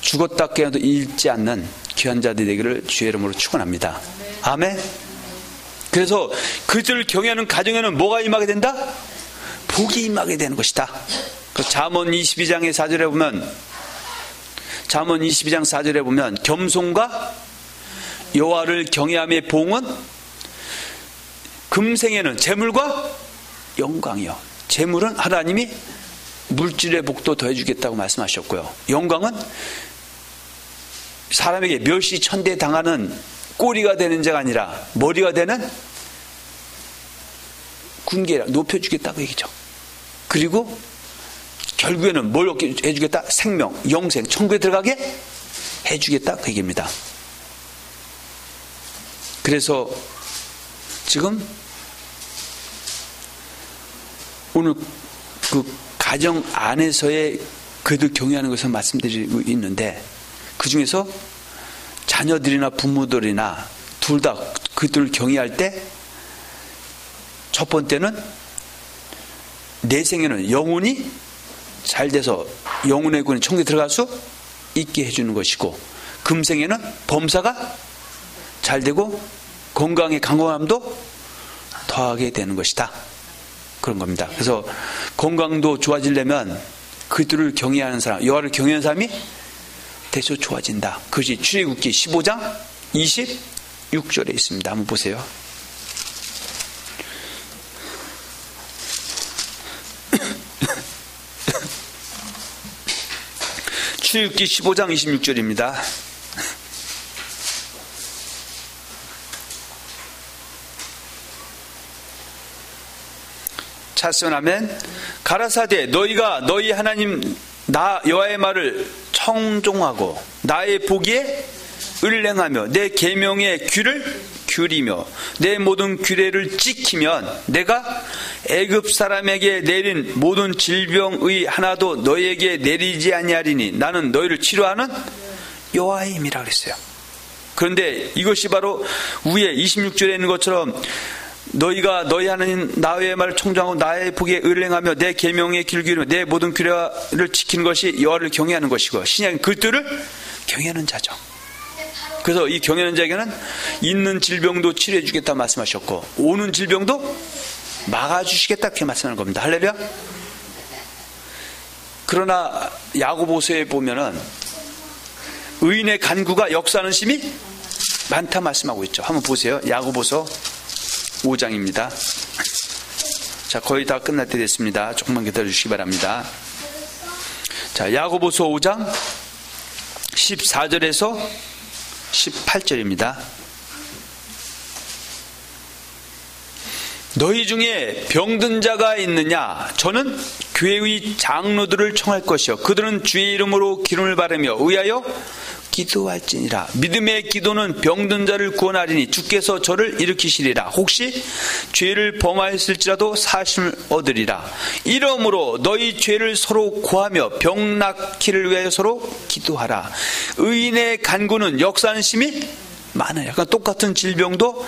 죽었다 깨어도 잃지 않는 귀한 자들이 되기를 주의 이름으로 축원합니다. 아멘. 그래서 그들을 경외하는 가정에는 뭐가 임하게 된다? 복이 임하게 되는 것이다. 잠언 22장의 4절에 보면, 잠언 22장 4절에 보면 겸손과 여호와를 경외함의 봉은 금생에는 재물과 영광이요. 재물은 하나님이 물질의 복도 더해주겠다고 말씀하셨고요. 영광은 사람에게 멸시 천대 당하는 꼬리가 되는 자가 아니라 머리가 되는 군계라 높여주겠다고 얘기죠. 그리고 결국에는 뭘 얻게 해주겠다? 생명, 영생, 천국에 들어가게 해주겠다 그 얘기입니다. 그래서 지금 오늘 그 가정 안에서의 그들 경외하는 것을 말씀드리고 있는데, 그 중에서 자녀들이나 부모들이나 둘 다 그들을 경외할 때 첫 번째는 내 생에는 영혼이 잘 돼서 영혼의 군이 천국에 들어갈 수 있게 해주는 것이고, 금생에는 범사가 잘 되고 건강의 강건함도 더하게 되는 것이다. 그런 겁니다. 그래서 건강도 좋아지려면 그들을 경외하는 사람, 여호와를 경외하는 사람이 대수 좋아진다. 그것이 출애굽기 15장 26절에 있습니다. 한번 보세요. 출애굽기 15장 26절입니다. 찾으면 아멘. 가라사대 너희가 너희 하나님 나 여호와의 말을 청종하고 나의 보기에 을행하며 내 계명의 귀를 기울이며 내 모든 규례를 지키면 내가 애굽 사람에게 내린 모든 질병의 하나도 너희에게 내리지 아니하리니 나는 너희를 치료하는 여호와임이라 그랬어요. 그런데 이것이 바로 위에 26절에 있는 것처럼 너희가 너희 하나님 나의 말을 청종하고 나의 보기에 을행하며 내 계명의 길을 기울이며 내 모든 규례를 지키는 것이 여호와를 경외하는 것이고, 신약은 그들을 경외하는 자죠. 그래서 이 경외하는 자에게는 있는 질병도 치료해 주겠다 말씀하셨고 오는 질병도 막아주시겠다 그렇게 말씀하는 겁니다. 할렐루야. 그러나 야고보서에 보면은 의인의 간구가 역사하는 심이 많다 말씀하고 있죠. 한번 보세요. 야고보서 5장입니다. 자, 거의 다 끝날 때 됐습니다. 조금만 기다려 주시기 바랍니다. 자, 야고보서 5장 14절에서 18절입니다. 너희 중에 병든 자가 있느냐? 저는 교회의 장로들을 청할 것이요 그들은 주의 이름으로 기름을 바르며 의하여 기도할지니라. 믿음의 기도는 병든 자를 구원하리니 주께서 저를 일으키시리라. 혹시 죄를 범하였을지라도 사심을 얻으리라. 이러므로 너희 죄를 서로 고하며 병 낫기를 위하여 서로 기도하라. 의인의 간구는 역사하는 심이 많아요. 약간 똑같은 질병도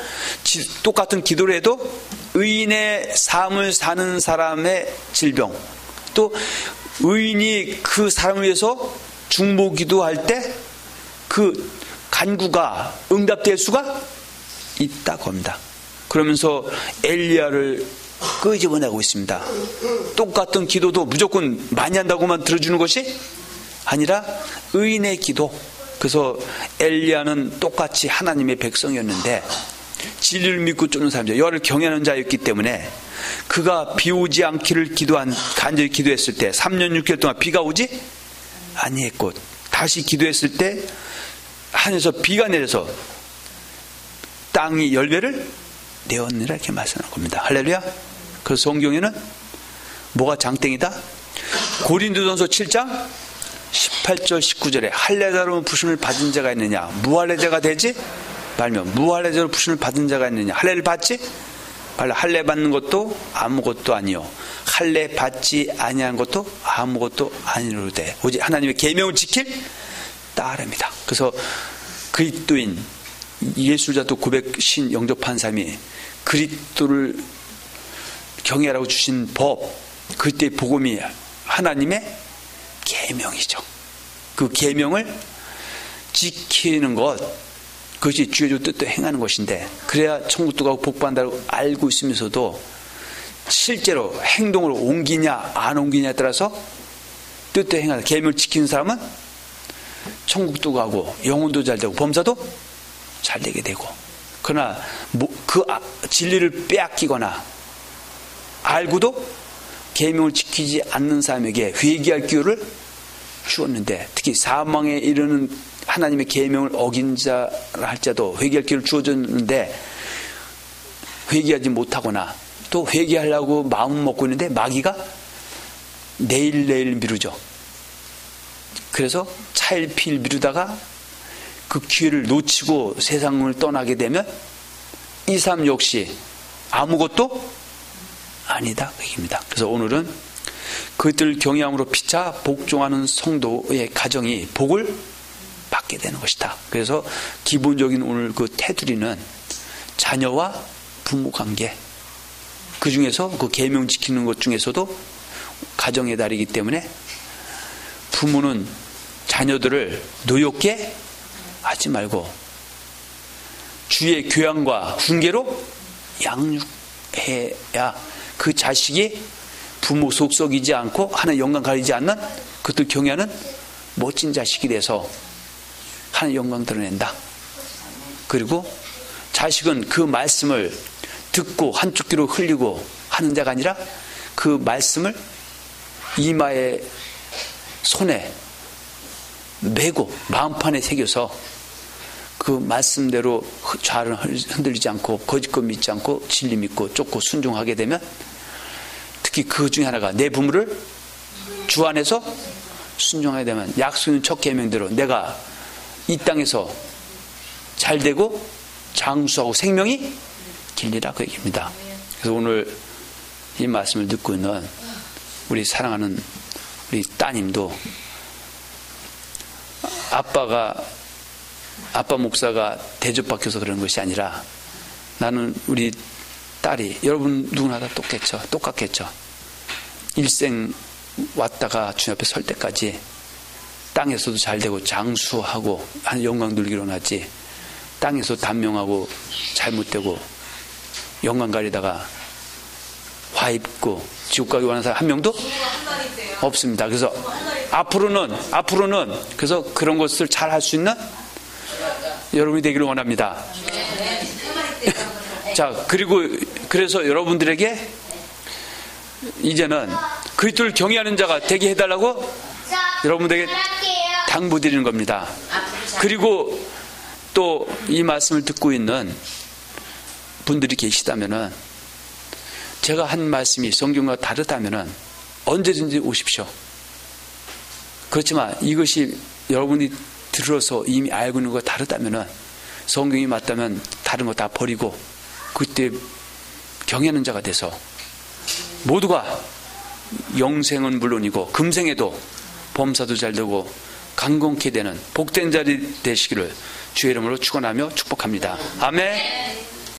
똑같은 기도를 해도 의인의 삶을 사는 사람의 질병, 또 의인이 그 사람을 위해서 중보 기도할 때 그 간구가 응답될 수가 있다고 합니다. 그러면서 엘리야를 끄집어내고 있습니다. 똑같은 기도도 무조건 많이 한다고만 들어주는 것이 아니라 의인의 기도. 그래서 엘리야는 똑같이 하나님의 백성이었는데 진리를 믿고 쫓는 사람이죠. 여호와를 경외하는 자였기 때문에 그가 비 오지 않기를 간절히 기도했을 때 3년 6개월 동안 비가 오지 아니했고, 다시 기도했을 때 하늘에서 비가 내려서 땅이 열매를 내었느라 이렇게 말씀하는 겁니다. 할렐루야. 그래서 성경에는 뭐가 장땡이다? 고린도전서 7장 18절 19절에 할례자로 부심을 받은 자가 있느냐? 무할례자가 되지 말면 무할례자로 부심을 받은 자가 있느냐? 할례를 받지 말라. 할례 받는 것도 아무것도 아니요 할례 받지 아니한 것도 아무것도 아니로되 오직 하나님의 계명을 지킬 따름이다. 그래서 그리스도인 예수자도 고백신 영접한 사람이 그리스도를 경외하라고 주신 법, 그때의 복음이 하나님의 계명이죠. 그 계명을 지키는 것, 그것이 주의 뜻대로 행하는 것인데, 그래야 천국도 가고 복받는다고 알고 있으면서도 실제로 행동으로 옮기냐 안 옮기냐에 따라서 뜻대로 행하는 계명을 지키는 사람은 천국도 가고 영혼도 잘 되고 범사도 잘 되게 되고, 그러나 그 진리를 빼앗기거나 알고도 계명을 지키지 않는 사람에게 회개할 기회를 주었는데, 특히 사망에 이르는 하나님의 계명을 어긴 자라 할지라도 회개할 기회를 주어졌는데 회개하지 못하거나 또 회개하려고 마음 먹고 있는데 마귀가 내일 미루죠. 그래서 차일피일 미루다가 그 기회를 놓치고 세상을 떠나게 되면 이 삶 역시 아무것도 아니다 그 얘기입니다. 그래서 오늘은 그들 경외함으로 피차 복종하는 성도의 가정이 복을 받게 되는 것이다. 그래서 기본적인 오늘 그 테두리는 자녀와 부모 관계, 그 중에서 그 계명 지키는 것 중에서도 가정의 달이기 때문에 부모는 자녀들을 노엽게 하지 말고 주의 교양과 훈계로 양육해야 그 자식이 부모 속썩이지 않고 하나님 영광 가리지 않는 그것도 경외하는 멋진 자식이 돼서 하나님 영광 드러낸다. 그리고 자식은 그 말씀을 듣고 한쪽 귀로 흘리고 하는 자가 아니라 그 말씀을 이마에 손에 메고 마음판에 새겨서 그 말씀대로 좌를 흔들리지 않고 거짓것 믿지 않고 진리 믿고 쫓고 순종하게 되면, 특히 그 중에 하나가 내 부모를 주 안에서 순종하게 되면 약속의 첫 계명대로 내가 이 땅에서 잘되고 장수하고 생명이 길리라 그 얘기입니다. 그래서 오늘 이 말씀을 듣고 있는 우리 사랑하는 우리 따님도 아빠 목사가 대접받혀서 그런 것이 아니라 나는 우리 딸이, 여러분 누구나 다 똑같겠죠. 일생 왔다가 주님 앞에 설 때까지 땅에서도 잘되고 장수하고 하는 영광 누리기로 하지, 땅에서 단명하고 잘못되고 영광 가리다가 화 입고 지옥 가기 원하는 사람 한 명도 없습니다. 그래서 앞으로는 그래서 그런 것을 잘 할 수 있는 여러분이 되기를 원합니다. 자, 그래서 여러분들에게 이제는 그리스도를 경외하는 자가 되게 해달라고 여러분들에게 당부드리는 겁니다. 그리고 또 이 말씀을 듣고 있는 분들이 계시다면은, 제가 한 말씀이 성경과 다르다면은 언제든지 오십시오. 그렇지만 이것이 여러분이 들어서 이미 알고 있는 것과 다르다면은, 성경이 맞다면 다른 거 다 버리고 그때 경외하는 자가 돼서 모두가 영생은 물론이고 금생에도 범사도 잘 되고 강건케 되는 복된 자리 되시기를 주의 이름으로 축원하며 축복합니다. 아멘.